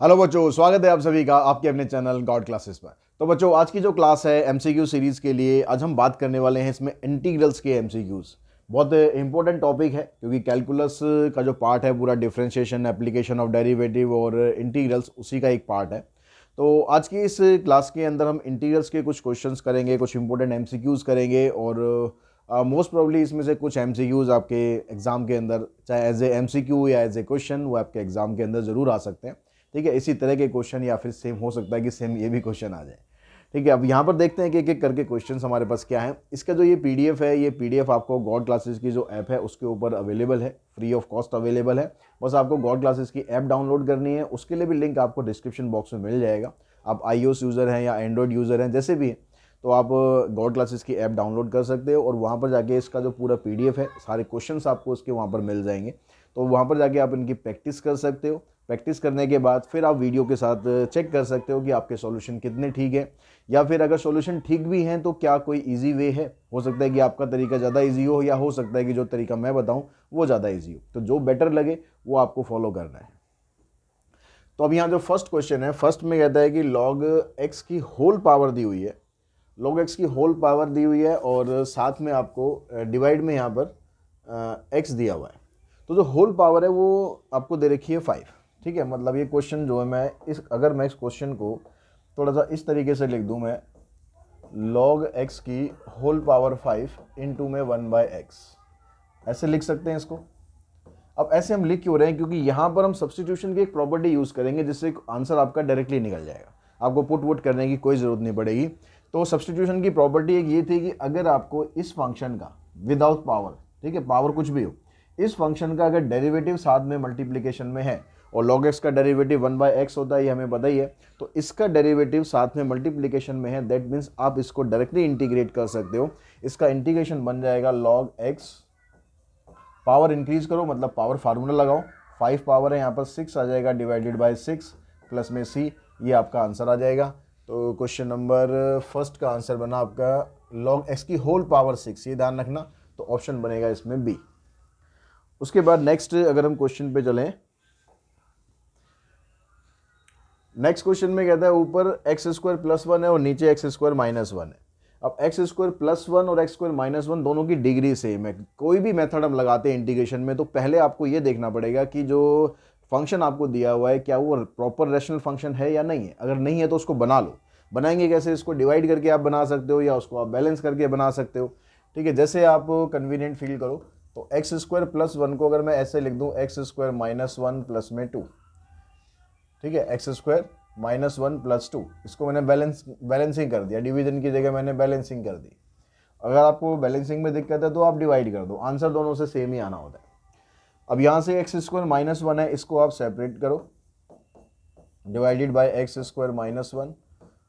Hello बच्चों, स्वागत है आप सभी का आपके अपने चैनल गॉड क्लासेस पर। तो बच्चों, आज की जो क्लास है एमसीक्यू सीरीज़ के लिए आज हम बात करने वाले हैं इसमें इंटीग्रल्स के एमसीक्यूज़। बहुत इंपॉर्टेंट टॉपिक है क्योंकि कैलकुलस का जो पार्ट है पूरा डिफरेंशिएशन, एप्लीकेशन ऑफ डेरिवेटिव और इंटीग्रल्स उसी का एक पार्ट है। तो आज की इस क्लास के अंदर हम इंटीग्रल्स के कुछ क्वेश्चंस करेंगे, कुछ इंपॉर्टेंट एमसीक्यूज़ करेंगे और मोस्ट प्रोबब्ली इसमें से कुछ एमसीक्यूज़ आपके एग्ज़ाम के अंदर चाहे एज ए एमसीक्यू या एज ए क्वेश्चन वो आपके एग्ज़ाम के अंदर ज़रूर आ सकते हैं। ठीक है, इसी तरह के क्वेश्चन या फिर सेम हो सकता है कि सेम ये भी क्वेश्चन आ जाए। ठीक है, अब यहाँ पर देखते हैं कि एक एक करके क्वेश्चंस हमारे पास क्या है। इसका जो ये पीडीएफ है, ये पीडीएफ आपको गॉड क्लासेस की जो ऐप है उसके ऊपर अवेलेबल है, फ्री ऑफ कॉस्ट अवेलेबल है। बस आपको गॉड क्लासेस की ऐप डाउनलोड करनी है, उसके लिए भी लिंक आपको डिस्क्रिप्शन बॉक्स में मिल जाएगा। आप iOS यूज़र हैं या एंड्रॉयड यूज़र हैं, जैसे भी हैं, तो आप गॉड क्लासेस की ऐप डाउनलोड कर सकते हो और वहाँ पर जाके इसका जो पूरा पीडीएफ है, सारे क्वेश्चंस आपको उसके वहाँ पर मिल जाएंगे। तो वहाँ पर जाके आप इनकी प्रैक्टिस कर सकते हो। प्रैक्टिस करने के बाद फिर आप वीडियो के साथ चेक कर सकते हो कि आपके सॉल्यूशन कितने ठीक है, या फिर अगर सॉल्यूशन ठीक भी हैं तो क्या कोई इजी वे है। हो सकता है कि आपका तरीका ज़्यादा इजी हो, या हो सकता है कि जो तरीका मैं बताऊं वो ज़्यादा इजी हो। तो जो बेटर लगे वो आपको फॉलो करना है। तो अब यहाँ जो फर्स्ट क्वेश्चन है, फर्स्ट में कहता है कि log x की होल पावर दी हुई है। log x की होल पावर दी हुई है और साथ में आपको डिवाइड में यहाँ पर x दिया हुआ है। तो जो होल पावर है वो आपको दे रखी है 5। ठीक है, मतलब ये क्वेश्चन जो है अगर मैं इस क्वेश्चन को थोड़ा सा इस तरीके से लिख दूं, मैं log x की होल पावर 5 इंटू में 1/x ऐसे लिख सकते हैं इसको। अब ऐसे हम लिख क्यों रहे हैं, क्योंकि यहाँ पर हम सब्स्टिट्यूशन की एक प्रॉपर्टी यूज़ करेंगे जिससे आंसर आपका डायरेक्टली निकल जाएगा, आपको पुट वुट करने की कोई ज़रूरत नहीं पड़ेगी। तो सब्स्टिट्यूशन की प्रॉपर्टी एक ये थी कि अगर आपको इस फंक्शन का विदाउट पावर, ठीक है, पावर कुछ भी हो, इस फंक्शन का अगर डेरिवेटिव साथ में मल्टीप्लिकेशन में है और log x का डेरिवेटिव 1/x होता है, ये हमें पता ही है, तो इसका डेरिवेटिव साथ में मल्टीप्लिकेशन में है, दैट मीन्स आप इसको डायरेक्टली इंटीग्रेट कर सकते हो। इसका इंटीग्रेशन बन जाएगा log x, पावर इंक्रीज करो मतलब पावर फार्मूला लगाओ, 5 पावर है यहाँ पर 6 आ जाएगा, डिवाइडेड बाय 6 प्लस में c, ये आपका आंसर आ जाएगा। तो क्वेश्चन नंबर फर्स्ट का आंसर बना आपका log x की होल पावर 6, ये ध्यान रखना। तो ऑप्शन बनेगा इसमें बी। उसके बाद नेक्स्ट अगर हम क्वेश्चन पे चलें, नेक्स्ट क्वेश्चन में कहता है ऊपर x² + 1 है और नीचे x² - 1 है। अब x² + 1 और x² - 1 दोनों की डिग्री सेम है। कोई भी मेथड हम लगाते हैं इंटीग्रेशन में तो पहले आपको ये देखना पड़ेगा कि जो फंक्शन आपको दिया हुआ है क्या वो प्रॉपर रैशनल फंक्शन है या नहीं है। अगर नहीं है तो उसको बना लो। बनाएंगे कैसे, इसको डिवाइड करके आप बना सकते हो या उसको आप बैलेंस करके बना सकते हो। ठीक है, जैसे आप कन्वीनियंट फील करो। तो x² + 1 को अगर मैं ऐसे लिख दूँ x² - 1 प्लस में 2, ठीक है, x² - 1 + 2, इसको मैंने बैलेंसिंग कर दिया, डिवीजन की जगह मैंने बैलेंसिंग कर दी। अगर आपको बैलेंसिंग में दिक्कत है तो आप डिवाइड कर दो, आंसर दोनों से सेम ही आना होता है। अब यहाँ से x² - 1 है, इसको आप सेपरेट करो, डिवाइडेड बाय x² - 1,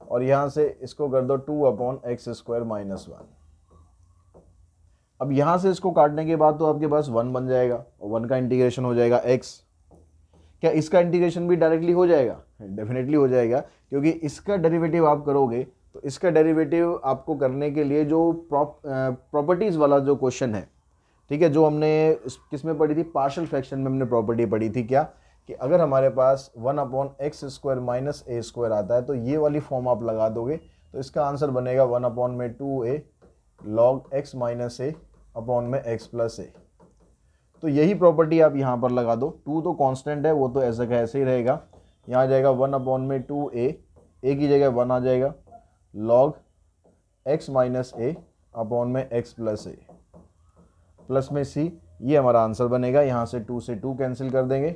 और यहाँ से इसको कर दो 2/x² - 1। अब यहाँ से इसको काटने के बाद तो आपके पास 1 बन जाएगा और 1 का इंटीग्रेशन हो जाएगा x। क्या इसका इंटीग्रेशन भी डायरेक्टली हो जाएगा? डेफिनेटली हो जाएगा, क्योंकि इसका डेरिवेटिव आप करोगे तो इसका डेरिवेटिव आपको करने के लिए जो प्रॉपर्टीज़ वाला जो क्वेश्चन है, ठीक है, जो हमने किस में पढ़ी थी, पार्शियल फ्रैक्शन में हमने प्रॉपर्टी पढ़ी थी क्या, कि अगर हमारे पास 1/x² - a² आता है तो ये वाली फॉर्म आप लगा दोगे तो इसका आंसर बनेगा 1/2a log x - a/x + a। तो यही प्रॉपर्टी आप यहाँ पर लगा दो। 2 तो कांस्टेंट है, वो तो ऐसे का ऐसे ही रहेगा। यहाँ आ जाएगा 1/2a, a की जगह 1 आ जाएगा, log x - a/x + a plus में c, ये हमारा आंसर बनेगा। यहाँ से 2 से 2 कैंसिल कर देंगे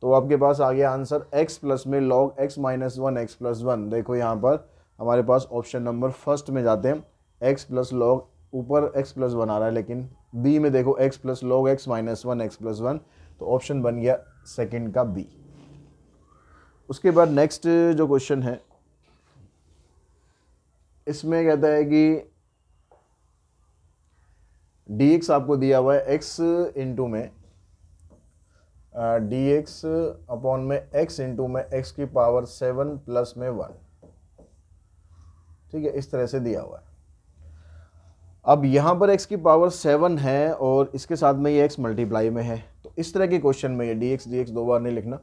तो आपके पास आ गया आंसर x प्लस में log x - 1 x + 1। देखो यहाँ पर हमारे पास ऑप्शन नंबर फर्स्ट में जाते हैं, x प्लस log, ऊपर x + 1 आ रहा है लेकिन बी में देखो x plus log x - 1 x + 1, तो ऑप्शन बन गया सेकंड का बी। उसके बाद नेक्स्ट जो क्वेश्चन है इसमें कहता है कि dx आपको दिया हुआ है x इंटू में x इंटू में x की पावर 7 प्लस में 1, ठीक है, इस तरह से दिया हुआ है। अब यहाँ पर x की पावर 7 है और इसके साथ में ये x मल्टीप्लाई में है, तो इस तरह के क्वेश्चन में ये dx 2 बार नहीं लिखना,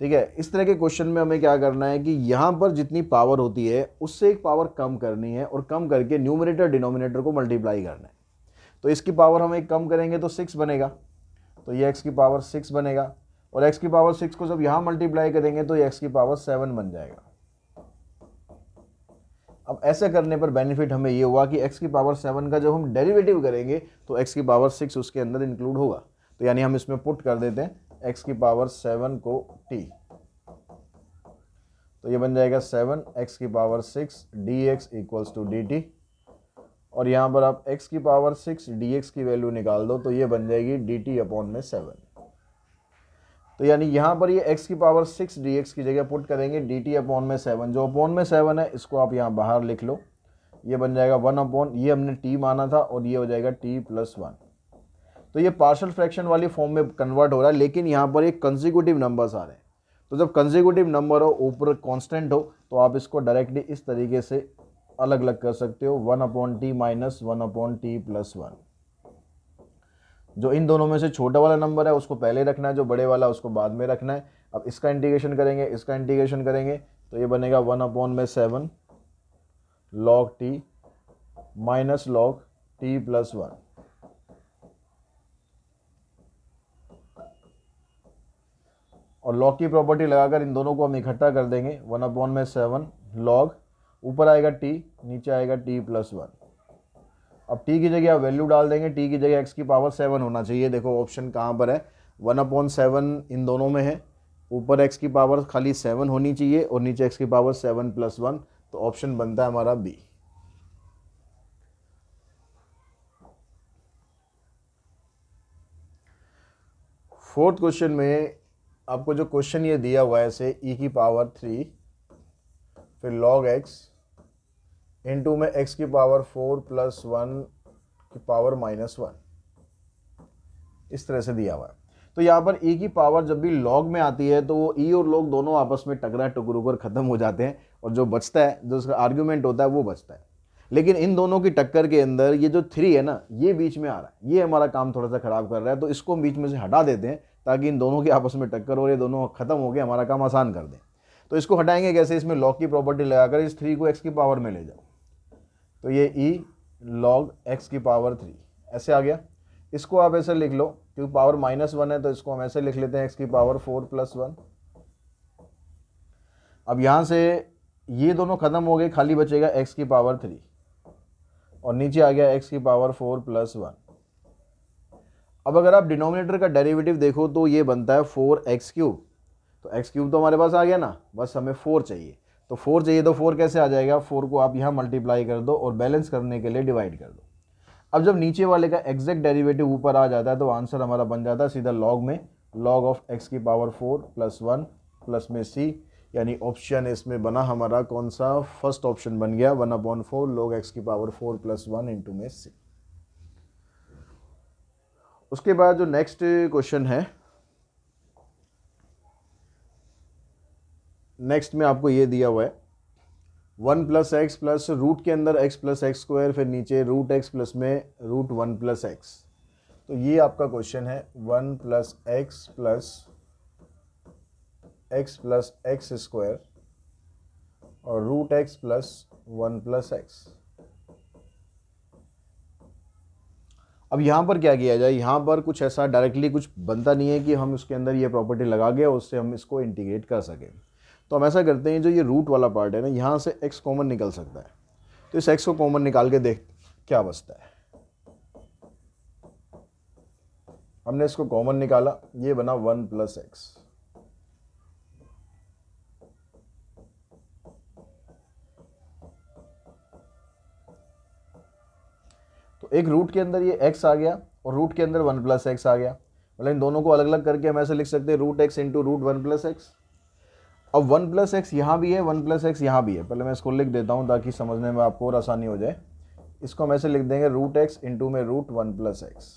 ठीक है। इस तरह के क्वेश्चन में हमें क्या करना है कि यहाँ पर जितनी पावर होती है उससे एक पावर कम करनी है और कम करके न्यूमरेटर डिनोमिनेटर को मल्टीप्लाई करना है। तो इसकी पावर हम एक कम करेंगे तो 6 बनेगा, तो ये x की पावर 6 बनेगा, और x की पावर 6 को जब यहाँ मल्टीप्लाई करेंगे तो ये x की पावर 7 बन जाएगा। अब ऐसा करने पर बेनिफिट हमें ये हुआ कि x की पावर 7 का जब हम डेरिवेटिव करेंगे तो x की पावर 6 उसके अंदर इंक्लूड होगा। तो यानी हम इसमें पुट कर देते हैं x की पावर 7 को t, तो ये बन जाएगा 7 x की power 6 dx equals to dt, और यहाँ पर आप x की पावर 6 dx की वैल्यू निकाल दो तो ये बन जाएगी dt अपॉन में 7। तो यानी यहाँ पर ये x की पावर 6 dx की जगह पुट करेंगे dt अपॉन में 7, जो अपॉन में 7 है इसको आप यहाँ बाहर लिख लो, ये बन जाएगा 1 अपॉन, ये हमने t माना था और ये हो जाएगा t प्लस 1। तो ये पार्शियल फ्रैक्शन वाली फॉर्म में कन्वर्ट हो रहा है, लेकिन यहाँ पर एक कंसेक्यूटिव नंबर्स आ रहे हैं। तो जब कंसेक्यूटिव नंबर हो, ऊपर कांस्टेंट हो, तो आप इसको डायरेक्टली इस तरीके से अलग अलग कर सकते हो, 1 upon T minus 1 upon T plus 1। जो इन दोनों में से छोटा वाला नंबर है उसको पहले रखना है, जो बड़े वाला उसको बाद में रखना है। अब इसका इंटीग्रेशन करेंगे, इसका इंटीग्रेशन करेंगे तो ये बनेगा 1 अपॉन में 7 log T minus log T plus 1। और log की प्रॉपर्टी लगाकर इन दोनों को हम इकट्ठा कर देंगे, 1 अपॉन में 7 log, ऊपर आएगा t, नीचे आएगा t प्लस 1। अब t की जगह आप वैल्यू डाल देंगे, t की जगह x की पावर 7 होना चाहिए। देखो ऑप्शन कहाँ पर है, 1 अपॉन 7 इन दोनों में है, ऊपर x की पावर खाली 7 होनी चाहिए और नीचे x की पावर 7 प्लस 1, तो ऑप्शन बनता है हमारा बी। फोर्थ क्वेश्चन में आपको जो क्वेश्चन ये दिया हुआ है से e की पावर 3 फिर log x इनटू में x की पावर 4 प्लस 1 की पावर माइनस 1, इस तरह से दिया हुआ है। तो यहाँ पर e की पावर जब भी log में आती है तो वो e और log दोनों आपस में टकरा टुकरू कर खत्म हो जाते हैं और जो बचता है, जो उसका आर्ग्यूमेंट होता है वो बचता है। लेकिन इन दोनों की टक्कर के अंदर ये जो 3 है ना, ये बीच में आ रहा है, ये हमारा काम थोड़ा सा खराब कर रहा है, तो इसको हम बीच में से हटा देते हैं ताकि इन दोनों की आपस में टक्कर हो, ये दोनों खत्म हो गए, हमारा काम आसान कर दें। तो इसको हटाएंगे कैसे, इसमें log की प्रॉपर्टी लगाकर इस 3 को x की पावर में ले जाओ, तो ये e log x की पावर 3 ऐसे आ गया। इसको आप ऐसे लिख लो, क्योंकि पावर माइनस 1 है तो इसको हम ऐसे लिख लेते हैं x की पावर 4 प्लस 1। अब यहाँ से ये दोनों खत्म हो गए, खाली बचेगा x की पावर 3 और नीचे आ गया x की पावर 4 प्लस 1। अब अगर आप डिनोमिनेटर का डेरिवेटिव देखो तो ये बनता है 4x क्यूब, तो x क्यूब तो हमारे पास आ गया ना, बस हमें 4 चाहिए। तो 4 चाहिए तो 4 कैसे आ जाएगा, 4 को आप यहाँ मल्टीप्लाई कर दो और बैलेंस करने के लिए डिवाइड कर दो। अब जब नीचे वाले का एग्जैक्ट डेरिवेटिव ऊपर आ जाता है तो आंसर हमारा बन जाता है सीधा log में, log ऑफ x की पावर 4 प्लस 1 प्लस में c, यानी ऑप्शन इसमें बना हमारा कौन सा, फर्स्ट ऑप्शन बन गया 1/4 log x की पावर 4 प्लस 1 इंटू में c। उसके बाद जो नेक्स्ट क्वेश्चन है, नेक्स्ट में आपको ये दिया हुआ है 1 प्लस एक्स प्लस रूट के अंदर x प्लस एक्स स्क्वायर, फिर नीचे रूट एक्स प्लस में रूट 1 प्लस एक्स। तो ये आपका क्वेश्चन है 1 plus x plus x square और root x plus 1 plus x. अब यहाँ पर क्या किया जाए, यहाँ पर कुछ ऐसा डायरेक्टली कुछ बनता नहीं है कि हम उसके अंदर ये प्रॉपर्टी लगा के उससे हम इसको इंटीग्रेट कर सकें। तो हम ऐसा करते हैं, जो ये रूट वाला पार्ट है ना, यहाँ से x कॉमन निकल सकता है, तो इस x को कॉमन निकाल के देख क्या बचता है। हमने इसको कॉमन निकाला, ये बना 1 प्लस एक्स। तो एक रूट के अंदर ये x आ गया और रूट के अंदर 1 प्लस एक्स आ गया, मतलब इन दोनों को अलग अलग करके हम ऐसे लिख सकते हैं root x into root 1 plus x. अब 1 प्लस एक्स यहाँ भी है, 1 प्लस एक्स यहाँ भी है, पहले मैं इसको लिख देता हूँ ताकि समझने में आपको और आसानी हो जाए। इसको हम ऐसे लिख देंगे रूट एक्स इंटू में रूट 1 प्लस एक्स,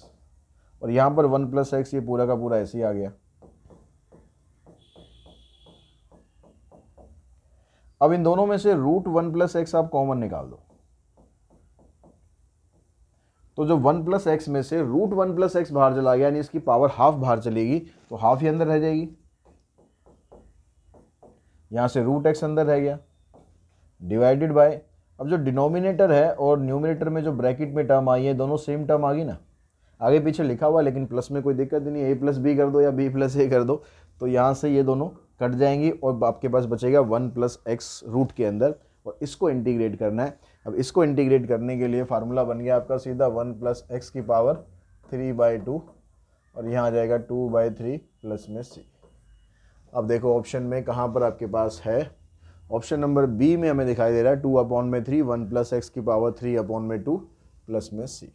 और यहाँ पर 1 प्लस एक्स ये पूरा का पूरा ऐसे ही आ गया। अब इन दोनों में से रूट 1 प्लस एक्स आप कॉमन निकाल दो, तो जो 1 प्लस एक्स में से रूट 1 प्लस एक्स बाहर चला गया, यानी इसकी पावर हाफ बाहर चलेगी, तो हाफ ही अंदर रह जाएगी। यहाँ से रूट एक्स अंदर रह गया, डिवाइडेड बाय, अब जो डिनोमिनेटर है और न्यूमिनेटर में जो ब्रैकेट में टर्म आई है दोनों सेम टर्म आ गई ना, आगे पीछे लिखा हुआ लेकिन प्लस में कोई दिक्कत नहीं, ए प्लस बी कर दो या बी प्लस ए कर दो, तो यहाँ से ये दोनों कट जाएंगी और आपके पास बचेगा 1 प्लस एक्स रूट के अंदर, और इसको इंटीग्रेट करना है। अब इसको इंटीग्रेट करने के लिए फार्मूला बन गया आपका सीधा 1 प्लस एक्स की पावर 3/2, और यहाँ आ जाएगा 2/3 प्लस में सी। अब देखो ऑप्शन में कहाँ पर आपके पास है, ऑप्शन नंबर बी में हमें दिखाई दे रहा है 2/3 1 प्लस एक्स की पावर 3/2 प्लस में सी।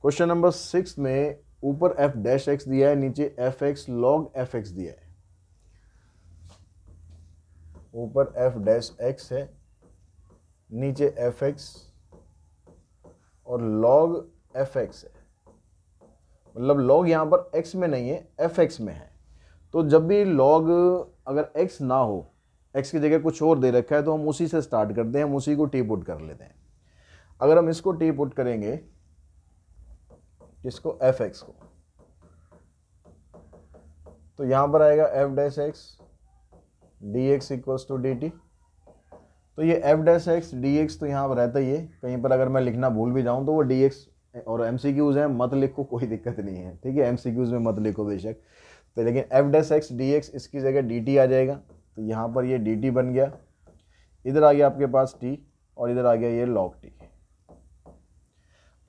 क्वेश्चन नंबर 6 में ऊपर एफ डैश एक्स दिया है, नीचे F x log F x दिया है। ऊपर एफ डैश एक्स है, नीचे एफ एक्स और लॉग एफ एक्स है, मतलब लॉग यहाँ पर x में नहीं है, एफ एक्स में है। तो जब भी लॉग अगर x ना हो, x की जगह कुछ और दे रखा है, तो हम उसी से स्टार्ट करते हैं, हम उसी को टी पुट कर लेते हैं। अगर हम इसको टी पुट करेंगे, इसको एफ एक्स को, तो यहाँ पर आएगा f dash x d x equals to d t. तो ये f dash x d x तो यहाँ पर रहता ही है, कहीं पर अगर मैं लिखना भूल भी जाऊँ तो वो डी एक्स, और एमसीक्यूज है मत लिखो, कोई दिक्कत नहीं है, ठीक है, एमसीक्यूज में मत लिखो बेशक, तो लेकिन F dash x d x इसकी जगह डी टी आ जाएगा, तो यहाँ पर ये डी टी बन गया, इधर आ गया आपके पास टी और इधर आ गया ये लॉग टी।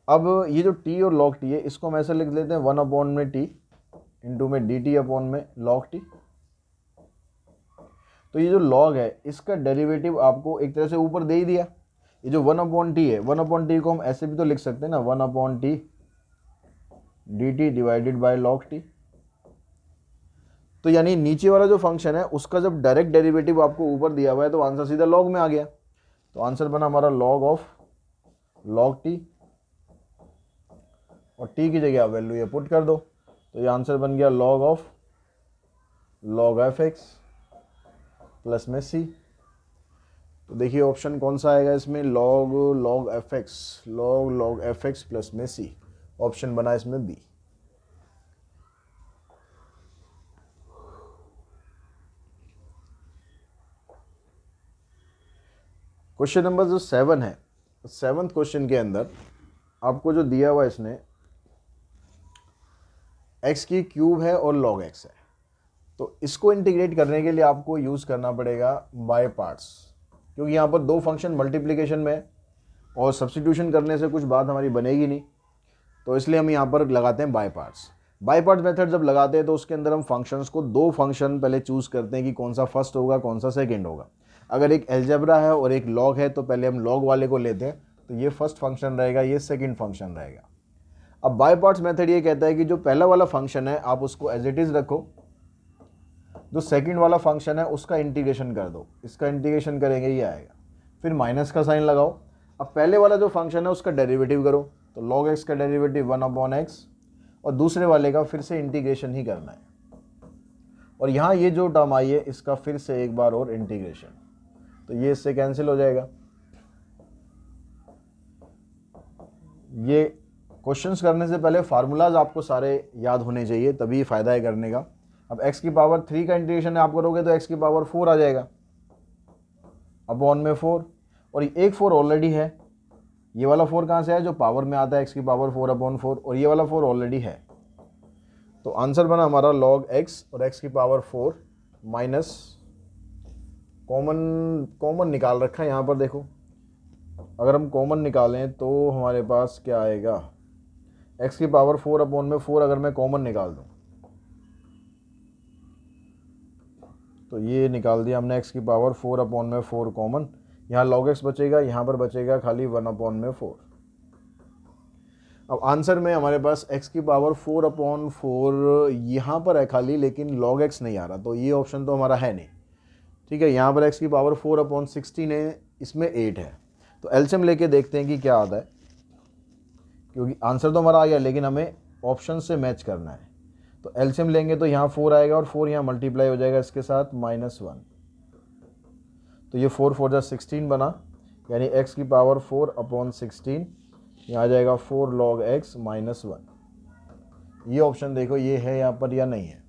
अब ये जो टी और लॉग टी है इसको हम ऐसे लिख लेते हैं 1 में टी इंटू में डी टी अपॉन में लॉग टी। तो ये जो लॉग है इसका डेरिवेटिव आपको एक तरह से ऊपर दे ही दिया, ये जो 1/t है, 1/t को हम ऐसे भी तो लिख सकते हैं ना, 1/t dt divided by log T. तो यानी नीचे वाला जो फंक्शन है उसका जब डायरेक्ट डेरिवेटिव आपको ऊपर दिया हुआ है तो आंसर सीधा लॉग में आ गया। तो आंसर बना हमारा लॉग ऑफ लॉग टी, और t की जगह वैल्यू ये पुट कर दो, तो ये आंसर बन गया log of log F x plus में सी। तो देखिए ऑप्शन कौन सा आएगा इसमें, log log F x, log log F x plus में सी, ऑप्शन बना इसमें बी। क्वेश्चन नंबर जो 7 है, 7th क्वेश्चन के अंदर आपको जो दिया हुआ इसने x की क्यूब है और log x है, तो इसको इंटीग्रेट करने के लिए आपको यूज़ करना पड़ेगा बाय पार्ट्स, क्योंकि यहाँ पर दो फंक्शन मल्टीप्लिकेशन में और सब्स्टिट्यूशन करने से कुछ बात हमारी बनेगी नहीं, तो इसलिए हम यहाँ पर लगाते हैं by parts. By parts method जब लगाते हैं तो उसके अंदर हम फंक्शंस को, दो फंक्शन पहले चूज़ करते हैं कि कौन सा फर्स्ट होगा कौन सा सेकेंड होगा। अगर एक एल्जेब्रा है और एक लॉग है तो पहले हम लॉग वाले को लेते हैं, तो ये फर्स्ट फंक्शन रहेगा, ये सेकेंड फंक्शन रहेगा। अब बाय पार्ट्स मेथड ये कहता है कि जो पहला वाला फंक्शन है आप उसको एज इट इज़ रखो, जो सेकंड वाला फंक्शन है उसका इंटीग्रेशन कर दो, इसका इंटीग्रेशन करेंगे ये आएगा, फिर माइनस का साइन लगाओ। अब पहले वाला जो फंक्शन है उसका डेरिवेटिव करो, तो log x का डेरिवेटिव 1/x, और दूसरे वाले का फिर से इंटीग्रेशन ही करना है, और यहाँ ये जो टर्म आई है इसका फिर से एक बार और इंटीग्रेशन, तो ये इससे कैंसिल हो जाएगा। ये क्वेश्चंस करने से पहले फार्मूलाज आपको सारे याद होने चाहिए, तभी फ़ायदा है करने का। अब x की पावर 3 का इंटीग्रेशन आप करोगे तो x की पावर 4 आ जाएगा अपॉन में 4, और एक 4 ऑलरेडी है, ये वाला 4 कहाँ से है, जो पावर में आता है x की पावर 4/4, और ये वाला 4 ऑलरेडी है। तो आंसर बना हमारा log x और x की पावर 4 माइनस कॉमन निकाल रखा है यहाँ पर, देखो अगर हम कॉमन निकालें तो हमारे पास क्या आएगा, x की पावर 4/4 अगर मैं कॉमन निकाल दूँ तो ये निकाल दिया हमने, x की पावर 4/4 कॉमन, यहाँ log x बचेगा, यहाँ पर बचेगा खाली 1/4। अब आंसर में हमारे पास x की पावर 4/4 यहाँ पर है खाली, लेकिन log x नहीं आ रहा, तो ये ऑप्शन तो हमारा है नहीं, ठीक है। यहाँ पर x की पावर 4/16 है, इसमें 8 है, तो एलसीएम लेके देखते हैं कि क्या आता है, क्योंकि आंसर तो हमारा आ गया लेकिन हमें ऑप्शन से मैच करना है। तो एलसीएम लेंगे तो यहाँ 4 आएगा और 4 यहाँ मल्टीप्लाई हो जाएगा इसके साथ -1, तो ये 4 4 16 बना, यानी x की पावर 4/16, यहाँ आ जाएगा 4 log x -1। ये ऑप्शन देखो ये है यहाँ पर या नहीं है।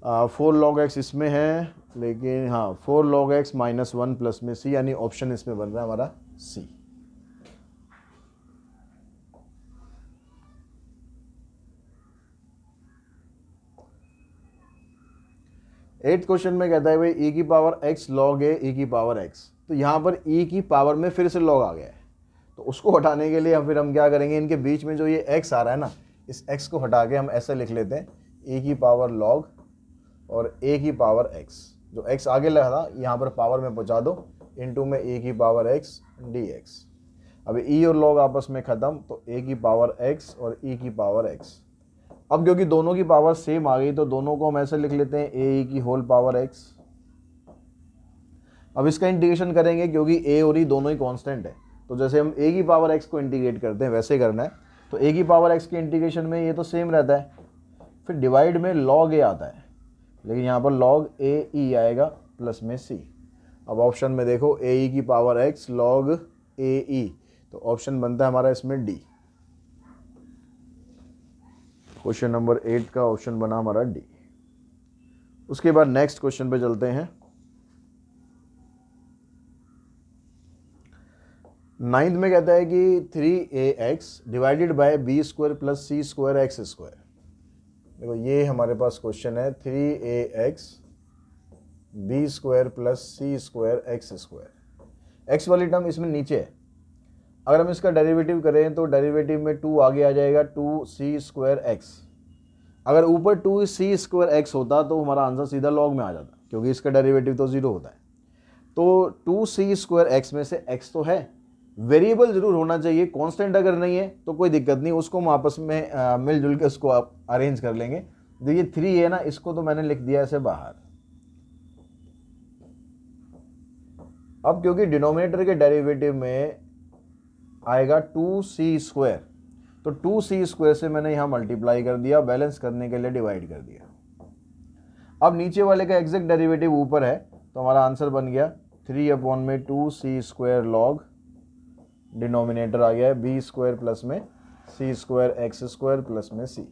4 log x इसमें है, लेकिन हाँ 4 log x -1 प्लस में c, यानी ऑप्शन इसमें बन रहा है हमारा सी। एट्थ क्वेश्चन में कहता है भाई e की power x log a e की पावर x, तो यहाँ पर e की पावर में फिर से log आ गया है, तो उसको हटाने के लिए फिर हम क्या करेंगे, इनके बीच में जो ये x आ रहा है ना, इस x को हटा के हम ऐसे लिख लेते हैं e की पावर log और a की पावर x, जो x आगे लगा था यहाँ पर पावर में पहुँचा दो, इनटू में a की पावर x dx। अब e और log आपस में ख़त्म, तो a की पावर x और e की पावर x। अब क्योंकि दोनों की पावर सेम आ गई, तो दोनों को हम ऐसे लिख लेते हैं a की होल पावर x। अब इसका इंटीग्रेशन करेंगे, क्योंकि a और e दोनों ही कांस्टेंट है, तो जैसे हम a की पावर x को इंटीग्रेट करते हैं वैसे करना है। तो a की पावर x के इंटीग्रेशन में ये तो सेम रहता है, फिर डिवाइड में log a आता है, लेकिन यहाँ पर log a e आएगा प्लस में c। अब ऑप्शन में देखो a e की power x log a e, तो ऑप्शन बनता है हमारा इसमें डी। क्वेश्चन नंबर 8 का ऑप्शन बना हमारा डी। उसके बाद नेक्स्ट क्वेश्चन पे चलते हैं। नाइन्थ में कहता है कि 3ax divided by b square plus c square x square. देखो ये हमारे पास क्वेश्चन है 3ax b square plus c square x square. X वाली टर्म इसमें नीचे है, अगर हम इसका डेरिवेटिव करें तो डेरिवेटिव में 2 आगे आ जाएगा 2c स्क्वायर एक्स। अगर ऊपर 2c स्क्वायर एक्स होता तो हमारा आंसर सीधा लॉग में आ जाता, क्योंकि इसका डेरिवेटिव तो 0 होता है। तो 2c स्क्वायर एक्स में से x तो है, वेरिएबल जरूर होना चाहिए, कांस्टेंट अगर नहीं है तो कोई दिक्कत नहीं, उसको हम आपस में मिलजुल के उसको अरेंज कर लेंगे। देखिए 3 है ना, इसको तो मैंने लिख दिया ऐसे बाहर। अब क्योंकि डिनोमिनेटर के डेरिवेटिव में आएगा 2c स्क्वायर, तो 2c स्क्वायर से मैंने यहाँ मल्टीप्लाई कर दिया, बैलेंस करने के लिए डिवाइड कर दिया। अब नीचे वाले का एग्जैक्ट डेरिवेटिव ऊपर है, तो हमारा आंसर बन गया 3/2c स्क्वायर लॉग, डिनोमिनेटर आ गया है बी स्क्वायर प्लस में c square x square plus में सी।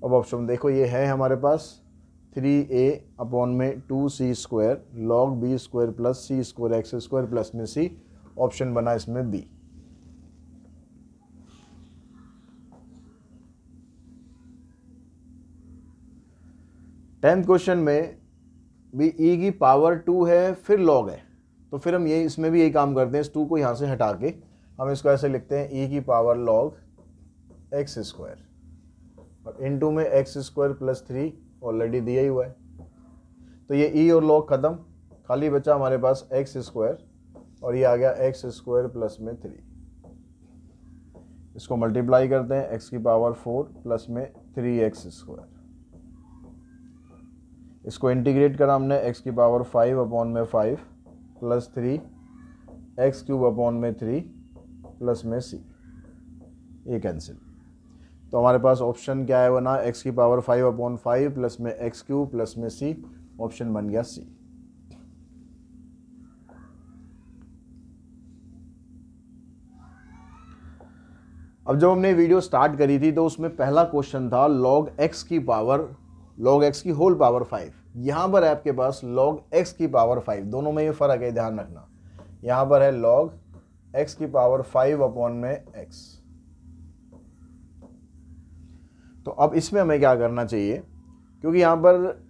अब ऑप्शन देखो ये है हमारे पास 3a/2c square log b square plus c square x square plus में सी। ऑप्शन बना इसमें बी। टेंथ क्वेश्चन में भी e की पावर 2 है फिर log है, तो फिर हम ये इसमें भी यही काम करते हैं, इस 2 को यहाँ से हटा के हम इसको ऐसे लिखते हैं e की पावर log एक्स स्क्वायर और इनटू में एक्स स्क्वायर प्लस 3 ऑलरेडी दिया ही हुआ है, तो ये e और log ख़त्म, खाली बचा हमारे पास एक्स स्क्वायर और ये आ गया एक्स स्क्वायर प्लस में 3। इसको मल्टीप्लाई करते हैं, x की पावर 4 प्लस में 3x स्क्वायर। इसको इंटीग्रेट करा हमने, x की पावर 5/5 प्लस 3 x³ 3 प्लस में c, ये कैंसिल। तो हमारे पास ऑप्शन क्या है बना, x की पावर 5/5 प्लस में x³ प्लस में c। ऑप्शन बन गया c। अब जब हमने वीडियो स्टार्ट करी थी तो उसमें पहला क्वेश्चन था log x की पावर log x की होल पावर 5। यहाँ पर है आपके पास log x की पावर 5, दोनों में ये फ़र्क है, ध्यान रखना। यहाँ पर है log x की पावर 5/x। तो अब इसमें हमें क्या करना चाहिए, क्योंकि यहाँ पर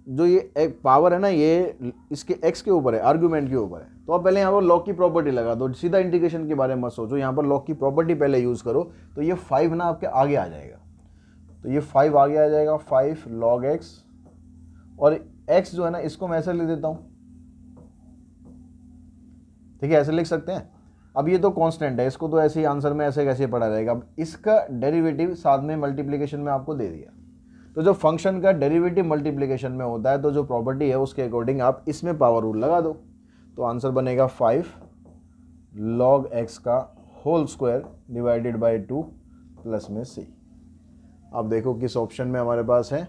जो ये एक पावर है ना, ये इसके x के ऊपर है, आर्गुमेंट के ऊपर है, तो अब पहले यहाँ पर log की प्रॉपर्टी लगा दो, सीधा इंटीग्रेशन के बारे में मत सोचो, यहाँ पर log की प्रॉपर्टी पहले यूज़ करो, तो ये 5 ना आपके आगे आ जाएगा, तो ये 5 आगे आ जाएगा, 5 log x, और x जो है ना इसको मैं ऐसे लिख देता हूँ, ठीक है, ऐसे लिख सकते हैं। अब ये तो कांस्टेंट है, इसको तो ऐसे ही आंसर में ऐसे कैसे पढ़ा जाएगा। अब इसका डेरिवेटिव साथ में मल्टीप्लिकेशन में आपको दे दिया, तो जो फंक्शन का डेरिवेटिव मल्टीप्लिकेशन में होता है, तो जो प्रॉपर्टी है उसके अकॉर्डिंग आप इसमें पावर रूल लगा दो, तो आंसर बनेगा 5 log x का whole square divided by 2 plus में c। अब देखो किस ऑप्शन में हमारे पास है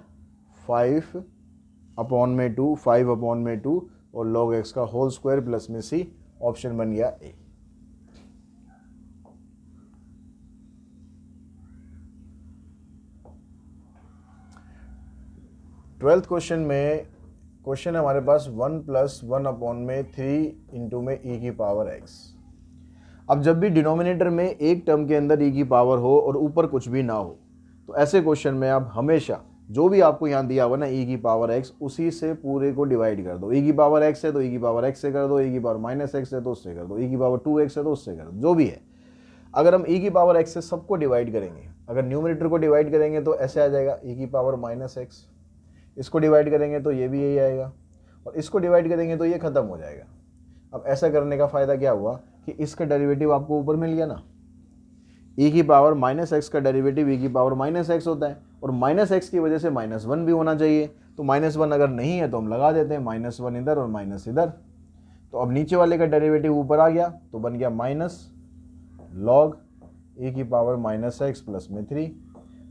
5/2 5/2 और log x का होल स्क्वायर प्लस में c। ऑप्शन बन गया ए। 12th क्वेश्चन में क्वेश्चन है हमारे पास 1 + 1/3 इंटू में e की पावर x। अब जब भी डिनोमिनेटर में एक टर्म के अंदर e की पावर हो और ऊपर कुछ भी ना हो, तो ऐसे क्वेश्चन में आप हमेशा जो भी आपको यहाँ दिया हुआ ना e की पावर x, उसी से पूरे को डिवाइड कर दो। e की पावर x है तो e की पावर x से कर दो, e की पावर -x है तो उससे कर दो, e की पावर 2x है तो उससे कर दो, जो भी है। अगर हम e की पावर x से सबको डिवाइड करेंगे, अगर न्यूमरेटर को डिवाइड करेंगे तो ऐसे आ जाएगा e की पावर -x, इसको डिवाइड करेंगे तो ये भी यही आएगा, और इसको डिवाइड करेंगे तो ये खत्म हो जाएगा। अब ऐसा करने का फ़ायदा क्या हुआ कि इसका डेरिवेटिव आपको ऊपर मिल गया ना। e की पावर -x का डेरिवेटिव e की पावर -x होता है, और -x की वजह से -1 भी होना चाहिए। तो -1 अगर नहीं है तो हम लगा देते हैं, -1 इधर और माइनस इधर। तो अब नीचे वाले का डेरिवेटिव ऊपर आ गया तो बन गया -log e की पावर -x प्लस में 3।